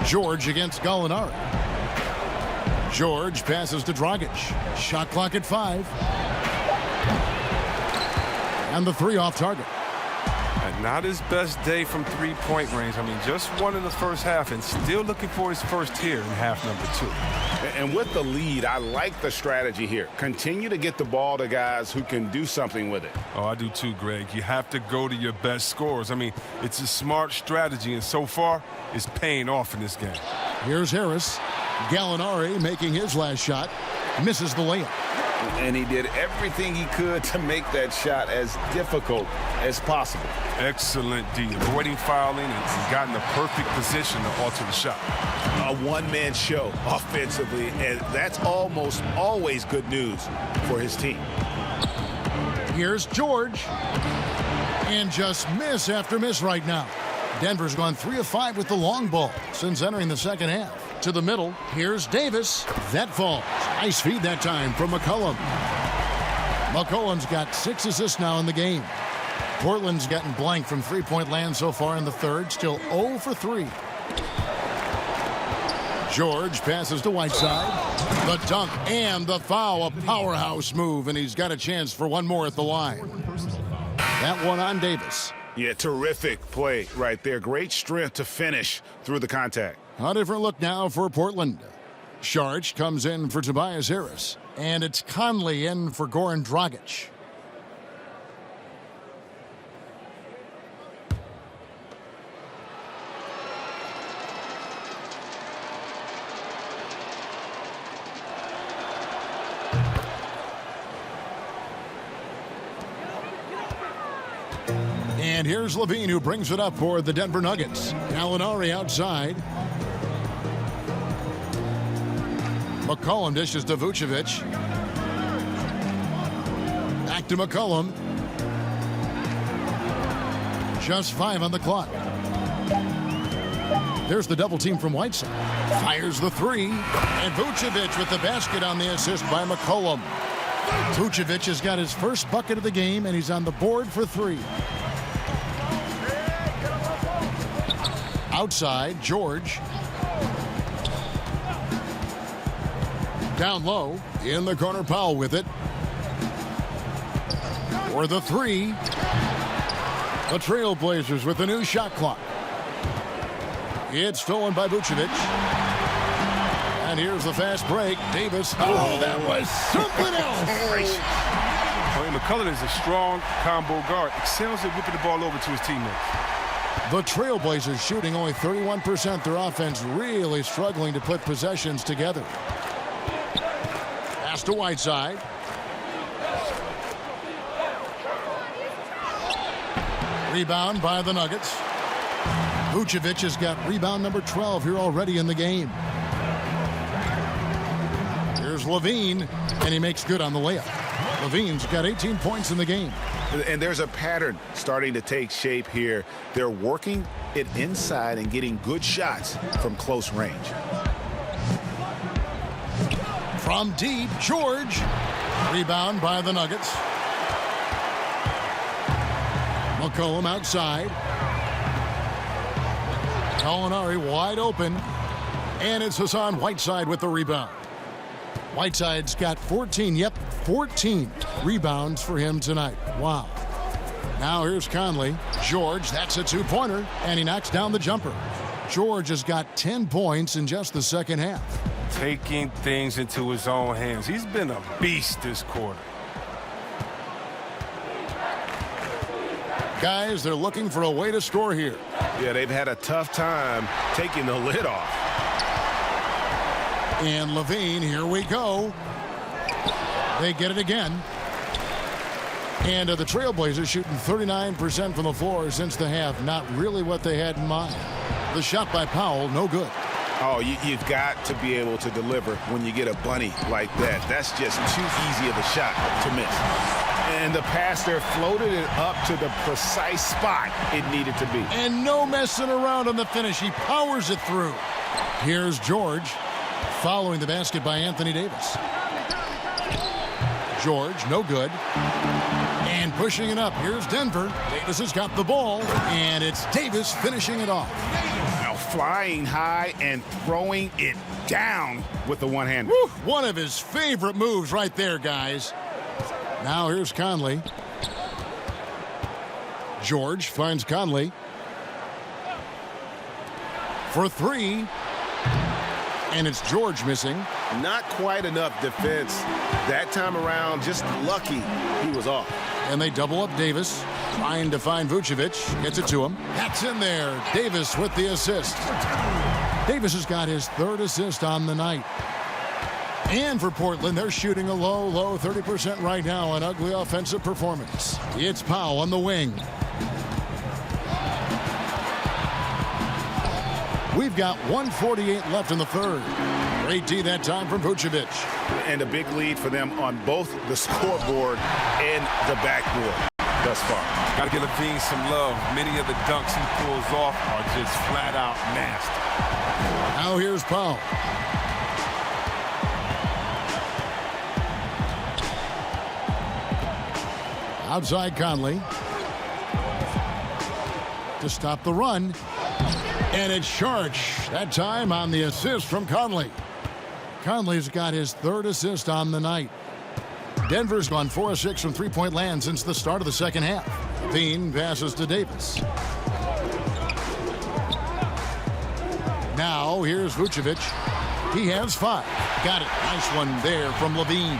George against Gallinari. George passes to Dragic. Shot clock at 5. And the three off target. And not his best day from three-point range. I mean, just one in the first half and still looking for his first here in half number 2. And with the lead, I like the strategy here. Continue to get the ball to guys who can do something with it. Oh, I do too, Greg. You have to go to your best scorers. I mean, it's a smart strategy, and so far, it's paying off in this game. Here's Harris. Gallinari making his last shot. Misses the layup. And he did everything he could to make that shot as difficult as possible. Excellent D. Avoiding fouling and got in the perfect position to alter the shot. A one-man show offensively, and that's almost always good news for his team. Here's George. And just miss after miss right now. Denver's gone 3 of 5 with the long ball since entering the second half. To the middle, here's Davis. That falls. Nice feed that time from McCollum. McCollum's got 6 assists now in the game. Portland's gotten blank from three-point land so far in the third, still 0 for 3. George passes to Whiteside. The dunk and the foul, a powerhouse move, and he's got a chance for one more at the line. That one on Davis. Yeah, terrific play right there. Great strength to finish through the contact. A different look now for Portland. Sharch comes in for Tobias Harris. And it's Conley in for Goran Dragic. And here's Levine, who brings it up for the Denver Nuggets. Gallinari outside. McCollum dishes to Vucevic. Back to McCollum. Just 5 on the clock. There's the double team from Whiteside. Fires the 3. And Vucevic with the basket on the assist by McCollum. Vucevic has got his first bucket of the game, and he's on the board for 3. Outside, George. Down low, in the corner, Powell with it. For the 3. The Trailblazers with the new shot clock. It's stolen by Vucevic. And here's the fast break. Davis. Oh, that was something else. I mean, McCollum is a strong combo guard. Excels at whipping the ball over to his teammates. The Trailblazers shooting only 31%. Their offense really struggling to put possessions together. Pass to Whiteside. Rebound by the Nuggets. Vucevic has got rebound number 12 here already in the game. Here's Levine, and he makes good on the layup. Levine's got 18 points in the game. And there's a pattern starting to take shape here. They're working it inside and getting good shots from close range. From deep, George. Rebound by the Nuggets. McCollum outside. Molinari wide open. And it's Hassan Whiteside with the rebound. Whiteside's got 14 rebounds for him tonight. Wow. Now here's Conley. George, that's a two-pointer, and he knocks down the jumper. George has got 10 points in just the second half. Taking things into his own hands. He's been a beast this quarter. Guys, they're looking for a way to score here. Yeah, they've had a tough time taking the lid off. And Levine, here we go. They get it again. And the Trailblazers shooting 39% from the floor since the half. Not really what they had in mind. The shot by Powell, no good. Oh, you've got to be able to deliver when you get a bunny like that. That's just too easy of a shot to miss. And the passer floated it up to the precise spot it needed to be. And no messing around on the finish. He powers it through. Here's George following the basket by Anthony Davis. George, no good. And pushing it up. Here's Denver. Davis has got the ball. And it's Davis finishing it off. Now flying high and throwing it down with the one-hander. One of his favorite moves right there, guys. Now here's Conley. George finds Conley. For three. And it's George missing. Not quite enough defense that time around. Just lucky he was off. And they double up Davis. Trying to find Vucevic. Gets it to him. That's in there. Davis with the assist. Davis has got his third assist on the night. And for Portland, they're shooting a low 30% right now. An ugly offensive performance. It's Powell on the wing. We've got 1:48 left in the third. Great D that time from Vucevic. And a big lead for them on both the scoreboard and the backboard thus far. Got to give Levine some love. Many of the dunks he pulls off are just flat out nasty. Now here's Powell. Outside Conley. To stop the run. And it's Sharch, that time on the assist from Conley. Conley's got his third assist on the night. Denver's gone 4 of 6 from three-point land since the start of the second half. Levine passes to Davis. Now here's Vucevic. He has 5. Got it. Nice one there from Levine.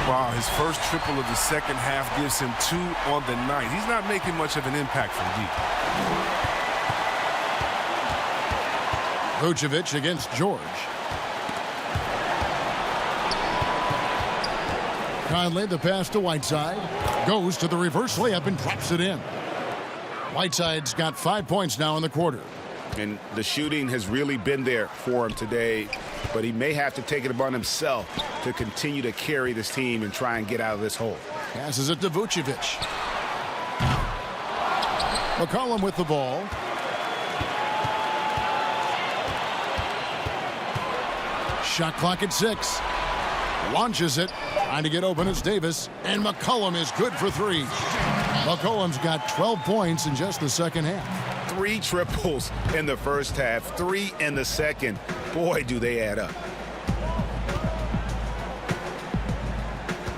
Wow, his first triple of the second half gives him 2 on the night. He's not making much of an impact from deep. Vucevic against George. Conley, the pass to Whiteside. Goes to the reverse layup and drops it in. Whiteside's got 5 points now in the quarter. And the shooting has really been there for him today, but he may have to take it upon himself to continue to carry this team and try and get out of this hole. Passes it to Vucevic. McCollum with the ball. Shot clock at 6. Launches it. Trying to get open is Davis. And McCollum is good for 3. McCollum's got 12 points in just the second half. 3 triples in the first half. 3 in the second. Boy, do they add up.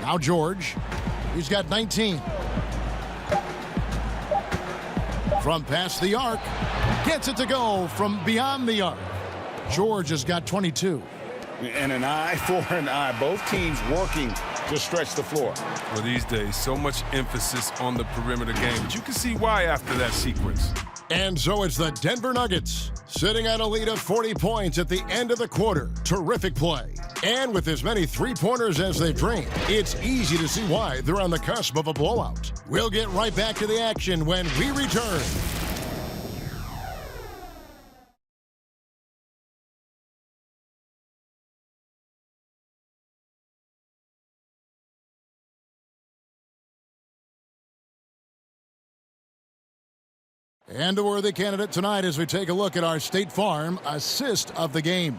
Now George. He's got 19. From past the arc. Gets it to go from beyond the arc. George has got 22. And an eye for an eye. Both teams working to stretch the floor. Well, these days, so much emphasis on the perimeter game, but you can see why after that sequence. And so it's the Denver Nuggets sitting on a lead of 40 points at the end of the quarter. Terrific play. And with as many three-pointers as they've drained, it's easy to see why they're on the cusp of a blowout. We'll get right back to the action when we return. And a worthy candidate tonight as we take a look at our State Farm assist of the game.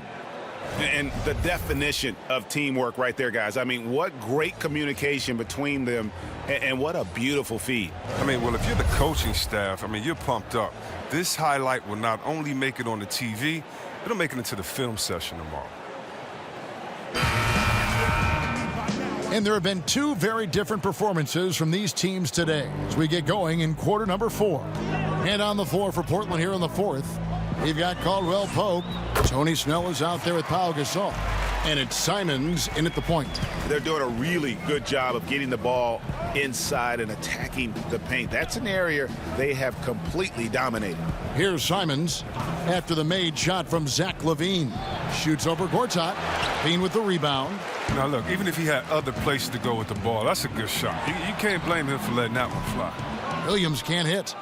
And the definition of teamwork right there, guys. I mean, what great communication between them, and what a beautiful feed. I mean, well, if you're the coaching staff, I mean, you're pumped up. This highlight will not only make it on the TV, it'll make it into the film session tomorrow. And there have been two very different performances from these teams today as we get going in quarter number 4. And on the floor for Portland here in the 4th, we've got Caldwell Pope. Tony Snell is out there with Pau Gasol. And it's Simons in at the point. They're doing a really good job of getting the ball inside and attacking the paint. That's an area they have completely dominated. Here's Simons after the made shot from Zach LaVine. Shoots over Gortat. LaVine with the rebound. Now, look, even if he had other places to go with the ball, that's a good shot. You can't blame him for letting that one fly. Williams can't hit.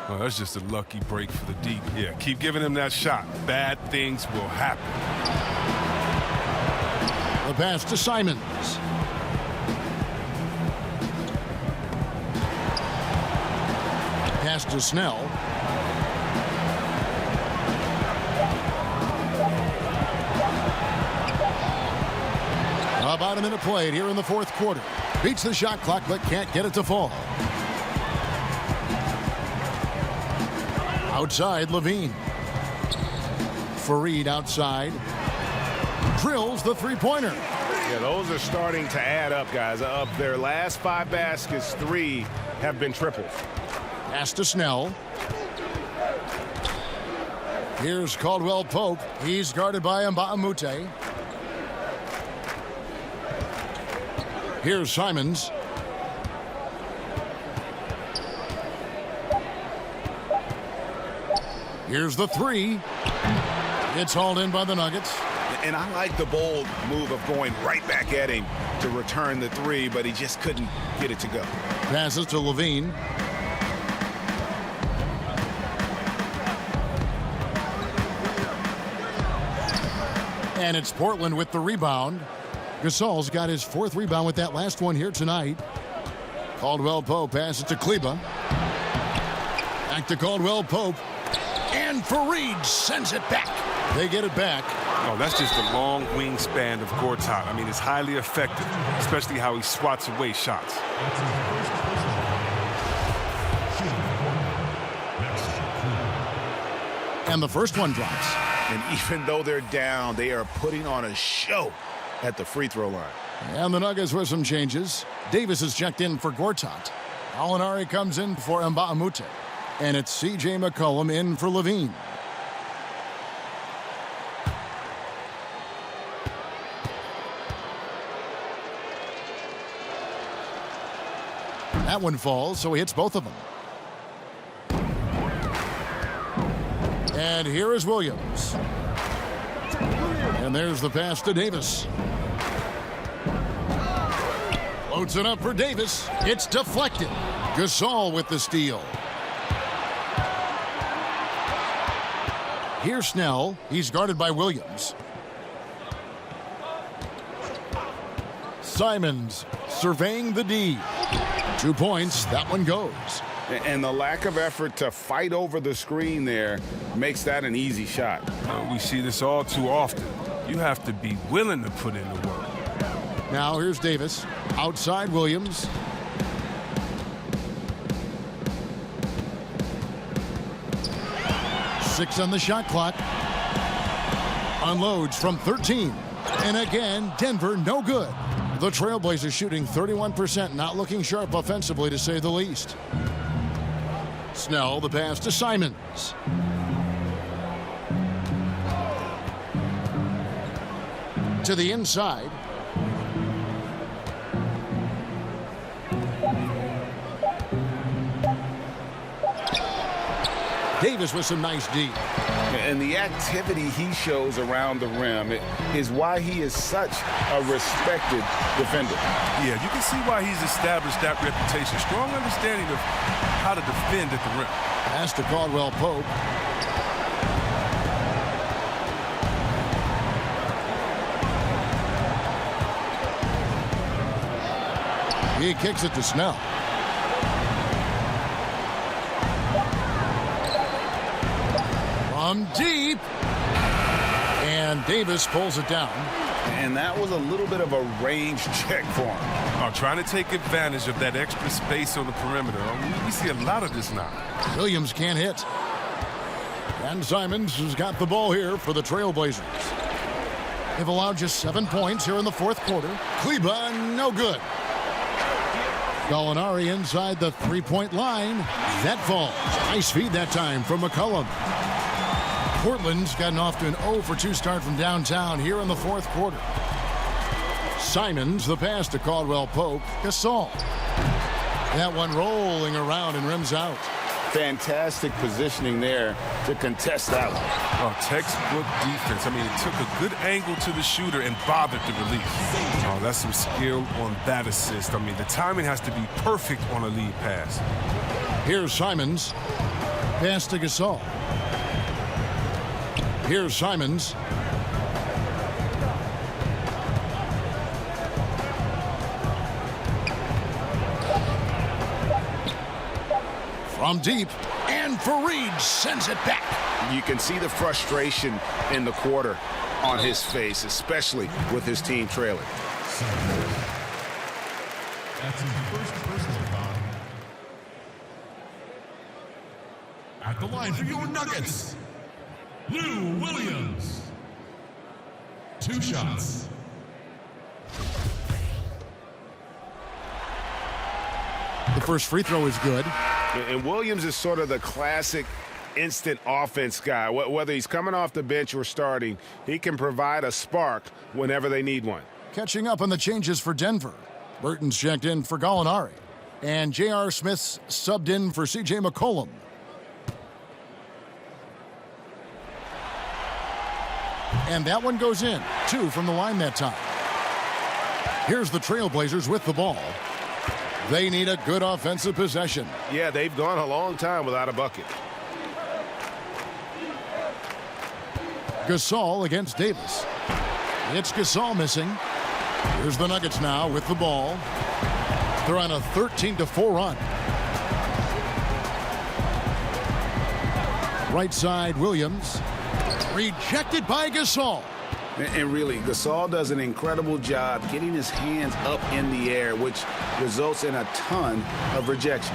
Well, that's just a lucky break for the deep. Yeah, keep giving him that shot. Bad things will happen. The pass to Simons. Pass to Snell. About a minute played here in the 4th quarter. Beats the shot clock but can't get it to fall. Outside, LaVine. Fareed outside. Drills the three-pointer. Yeah, those are starting to add up, guys. Of their last 5 baskets, 3 have been triples. Pass to Snell. Here's Caldwell Pope. He's guarded by Mbamute. Here's Simons. Here's the 3. It's hauled in by the Nuggets. And I like the bold move of going right back at him to return the 3, but he just couldn't get it to go. Passes to LaVine. And it's Portland with the rebound. Gasol's got his 4th rebound with that last one here tonight. Caldwell Pope passes to Kleba. Back to Caldwell Pope. And Fareed sends it back. They get it back. Oh, that's just the long wingspan of Gortat. I mean, it's highly effective, especially how he swats away shots. And the first one drops. And even though they're down, they are putting on a show at the free throw line. And the Nuggets with some changes. Davis is checked in for Gortat. Alinari comes in for Mbamute. And it's C.J. McCollum in for LaVine. That one falls, so he hits both of them. And here is Williams. And there's the pass to Davis. Loads it up for Davis. It's deflected. Gasol with the steal. Here's Snell. He's guarded by Williams. Simons surveying the D. 2 points. That one goes. And the lack of effort to fight over the screen there makes that an easy shot. We see this all too often. You have to be willing to put in the work. Now here's Davis. Outside Williams. Six on the shot clock. Unloads from 13. And again, Denver no good. The Trailblazers shooting 31%, not looking sharp offensively to say the least. Snell, the pass to Simons. To the inside. Davis with some nice D. And the activity he shows around the rim is why he is such a respected defender. Yeah, you can see why he's established that reputation. Strong understanding of how to defend at the rim. Pass to Caldwell Pope. He kicks it to Snell. From deep. And Davis pulls it down. And that was a little bit of a range check for him. Trying to take advantage of that extra space on the perimeter. We see a lot of this now. Williams can't hit. And Simons has got the ball here for the Trailblazers. They've allowed just 7 points here in the fourth quarter. Kleba, no good. Gallinari inside the three-point line. That falls. Nice feed that time from McCollum. Portland's gotten off to an 0-for-2 start from downtown here in the fourth quarter. Simons, the pass to Caldwell Pope. Gasol. That one rolling around and rims out. Fantastic positioning there to contest that one. Textbook defense. I mean, it took a good angle to the shooter and bothered the release. That's some skill on that assist. I mean, the timing has to be perfect on a lead pass. Here's Simons. Pass to Gasol. Here's Simons. From deep, and Fareed sends it back. You can see the frustration in the quarter on his face, especially with his team trailing. That's his first personal foul. At the line for your Nuggets, Lou Williams. 2 shots. The first free throw is good. And Williams is sort of the classic instant offense guy. Whether he's coming off the bench or starting, he can provide a spark whenever they need one. Catching up on the changes for Denver. Burton's checked in for Gallinari. And J.R. Smith's subbed in for C.J. McCollum. And that one goes in. 2 from the line that time. Here's the Trailblazers with the ball. They need a good offensive possession. Yeah, they've gone a long time without a bucket. Gasol against Davis. It's Gasol missing. Here's the Nuggets now with the ball. They're on a 13-4 run. Right side, Williams. Rejected by Gasol. And really, Gasol does an incredible job getting his hands up in the air, which results in a ton of rejection.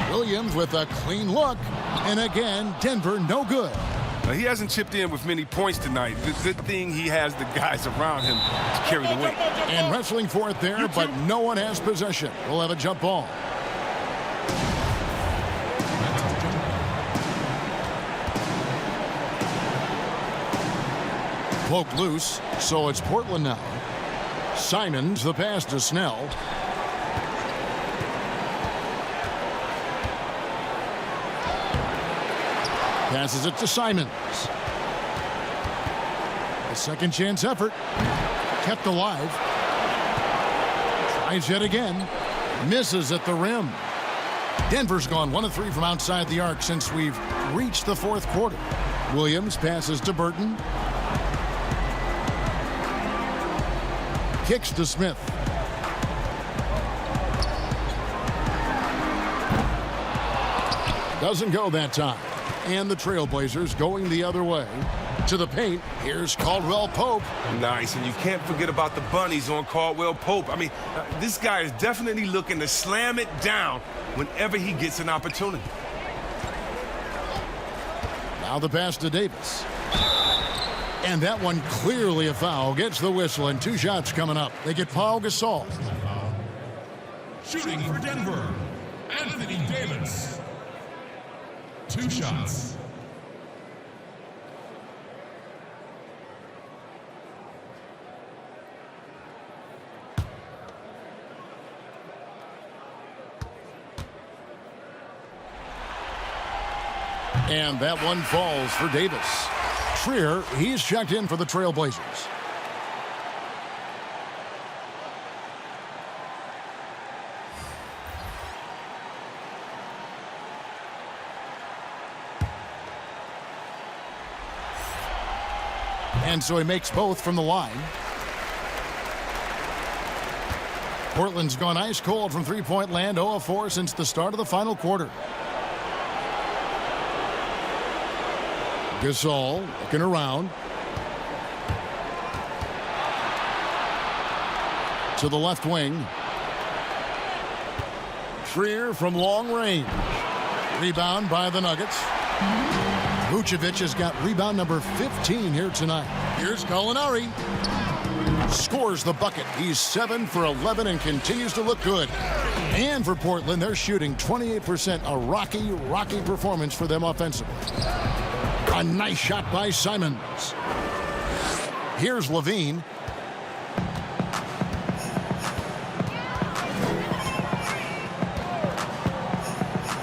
Williams with a clean look. And again, Denver no good. He hasn't chipped in with many points tonight. The good thing he has the guys around him to carry the weight. And wrestling for it there, but no one has possession. We'll have a jump ball. Poke loose, so it's Portland now. Simons, the pass to Snell. Passes it to Simons. A second chance effort. Kept alive. Tries yet again. Misses at the rim. Denver's gone 1 of 3 from outside the arc since we've reached the fourth quarter. Williams passes to Burton. Kicks to Smith. Doesn't go that time. And the Trailblazers going the other way. To the paint, here's Caldwell Pope. Nice, and you can't forget about the bunnies on Caldwell Pope. I mean, this guy is definitely looking to slam it down whenever he gets an opportunity. Now the pass to Davis. And that one clearly a foul. Gets the whistle, and 2 shots coming up. They get Paul Gasol. Shooting for Denver, Anthony Davis. 2 shots. And that one falls for Davis. Trier, he's checked in for the Trailblazers. And so he makes both from the line. Portland's gone ice cold from three-point land, 0 of 4 since the start of the final quarter. Gasol looking around. To the left wing. Trier from long range. Rebound by the Nuggets. Vucevic has got rebound number 15 here tonight. Here's Gallinari. Scores the bucket. He's 7 for 11 and continues to look good. And for Portland, they're shooting 28%. A rocky performance for them offensively. A nice shot by Simons. Here's Levine.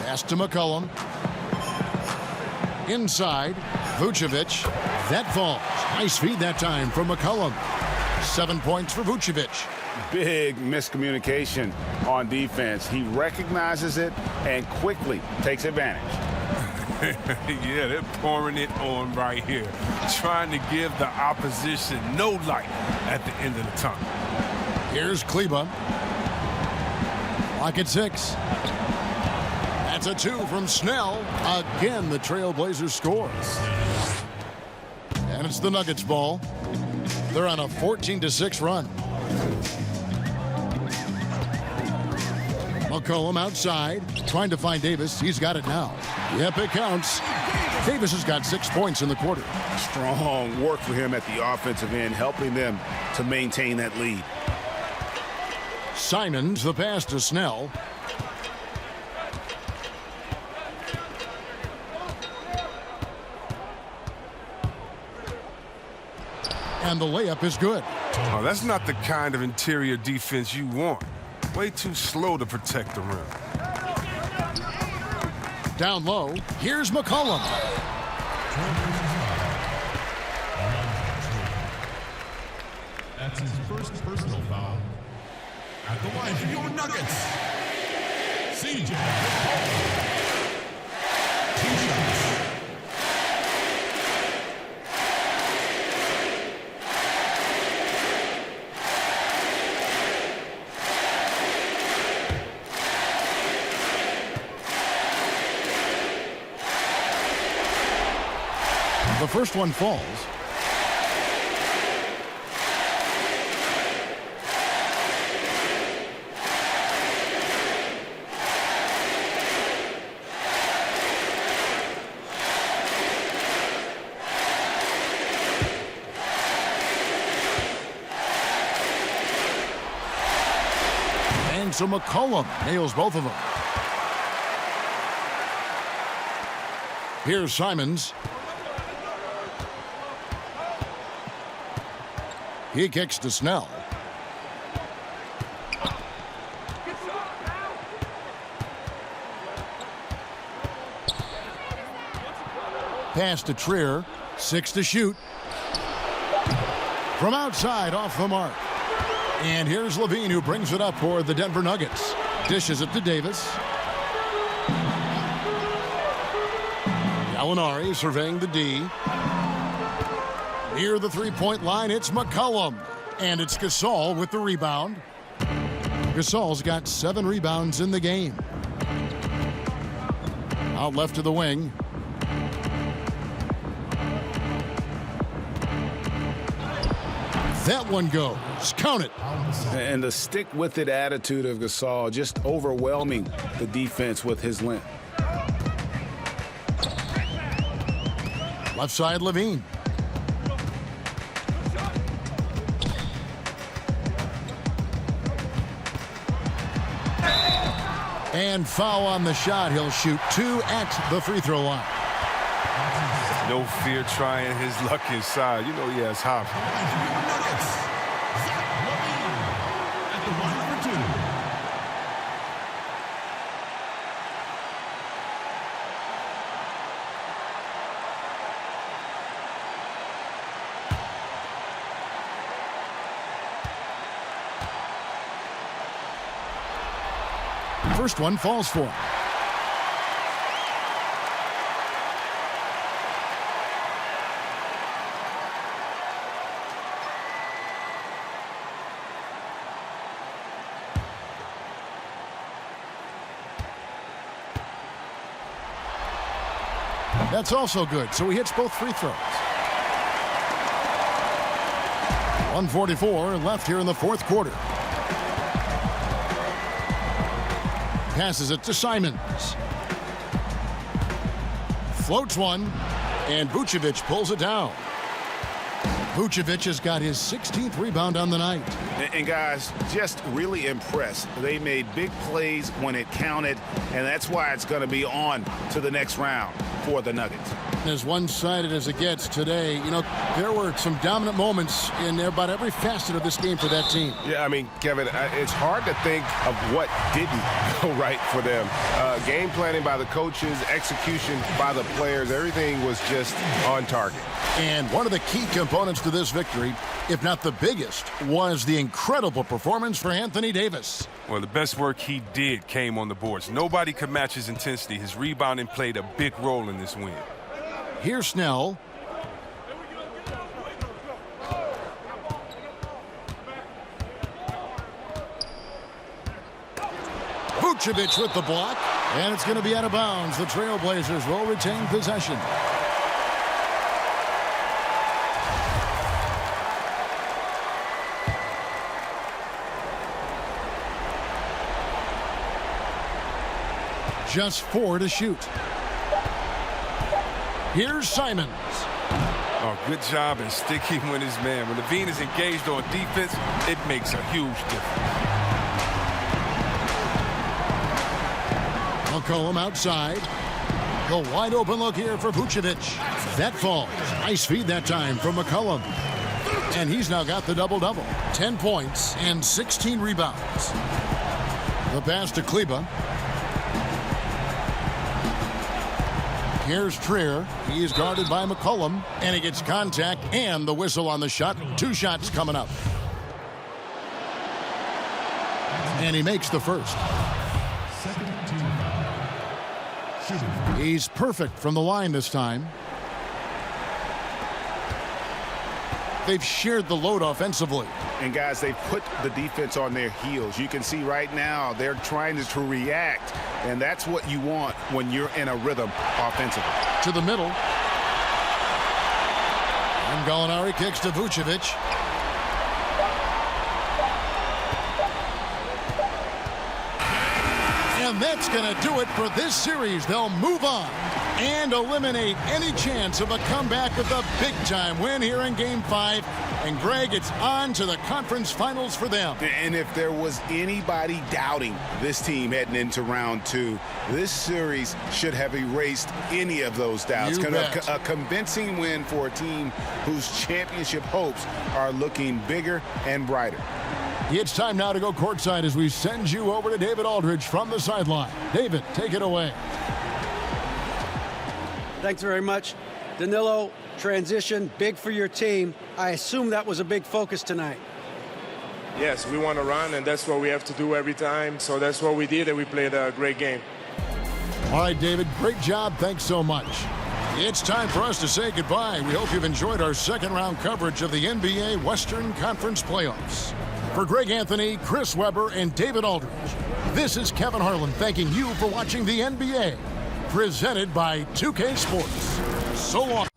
Pass to McCollum. Inside, Vucevic. That falls. Nice feed that time from McCollum. 7 points for Vucevic. Big miscommunication on defense. He recognizes it and quickly takes advantage. Yeah, they're pouring it on right here. Trying to give the opposition no light at the end of the tunnel. Here's Kleba. Lock at 6. That's a 2 from Snell. Again, the Trailblazers scores. And it's the Nuggets ball. They're on a 14-6 run. McCollum outside, trying to find Davis. He's got it now. Yep, it counts. Davis has got 6 points in the quarter. Strong work for him at the offensive end, helping them to maintain that lead. Simons, the pass to Snell. And the layup is good. Oh, that's not the kind of interior defense you want. Way too slow to protect the rim. Down low, here's McCollum. That's his first personal foul. At the line for your Nuggets, CJ McCollum. 2 shots. The first one falls. And so McCollum nails both of them. Here's Simons. He kicks to Snell. Pass to Trier. 6 to shoot. From outside, off the mark. And here's Levine, who brings it up for the Denver Nuggets. Dishes it to Davis. Gallinari surveying the D. Near the three-point line, it's McCollum. And it's Gasol with the rebound. Gasol's got 7 rebounds in the game. Out left to the wing. That one goes. Count it. And the stick-with-it attitude of Gasol, just overwhelming the defense with his length. Left side, Levine. And foul on the shot. He'll shoot 2 at the free throw line. No fear trying his luck inside. You know he has hop. At the line for 2. First one falls for him. That's also good, so he hits both free throws. 1:44 left here in the fourth quarter. Passes it to Simons. Floats one, and Vucevic pulls it down. Vucevic has got his 16th rebound on the night. And guys, just really impressed. They made big plays when it counted, and that's why it's going to be on to the next round for the Nuggets. As one-sided as it gets today, you know, there were some dominant moments in about every facet of this game for that team. Yeah, I mean, Kevin, it's hard to think of what didn't go right for them. Game planning by the coaches, execution by the players, everything was just on target. And one of the key components to this victory, if not the biggest, was the incredible performance for Anthony Davis. Well, the best work he did came on the boards. Nobody could match his intensity. His rebounding played a big role in this win. Here's Snell. Vucevic with the block, and it's going to be out of bounds. The Trailblazers will retain possession. Just 4 to shoot. Here's Simons. Oh, good job in sticking with his man. When Levine is engaged on defense, it makes a huge difference. McCollum outside. The wide open look here for Vucevic. That falls. Nice feed that time from McCollum. And he's now got the double-double. 10 points and 16 rebounds. The pass to Kleba. Here's Trier. He is guarded by McCollum, and he gets contact and the whistle on the shot. 2 shots coming up. And he makes the first. He's perfect from the line this time. They've shared the load offensively. And guys, they've put the defense on their heels. You can see right now they're trying to react, and that's what you want when you're in a rhythm offensively. To the middle. And Gallinari kicks to Vucevic. And that's going to do it for this series. They'll move on and eliminate any chance of a comeback with a big-time win here in Game 5. And, Greg, it's on to the conference finals for them. And if there was anybody doubting this team heading into round 2, this series should have erased any of those doubts. A convincing win for a team whose championship hopes are looking bigger and brighter. It's time now to go courtside as we send you over to David Aldridge from the sideline. David, take it away. Thanks very much. Danilo, transition, big for your team. I assume that was a big focus tonight. Yes, we want to run, and that's what we have to do every time. So that's what we did, and we played a great game. All right, David, great job. Thanks so much. It's time for us to say goodbye. We hope you've enjoyed our second-round coverage of the NBA Western Conference Playoffs. For Greg Anthony, Chris Webber, and David Aldridge, this is Kevin Harlan thanking you for watching the NBA, presented by 2K Sports. So long.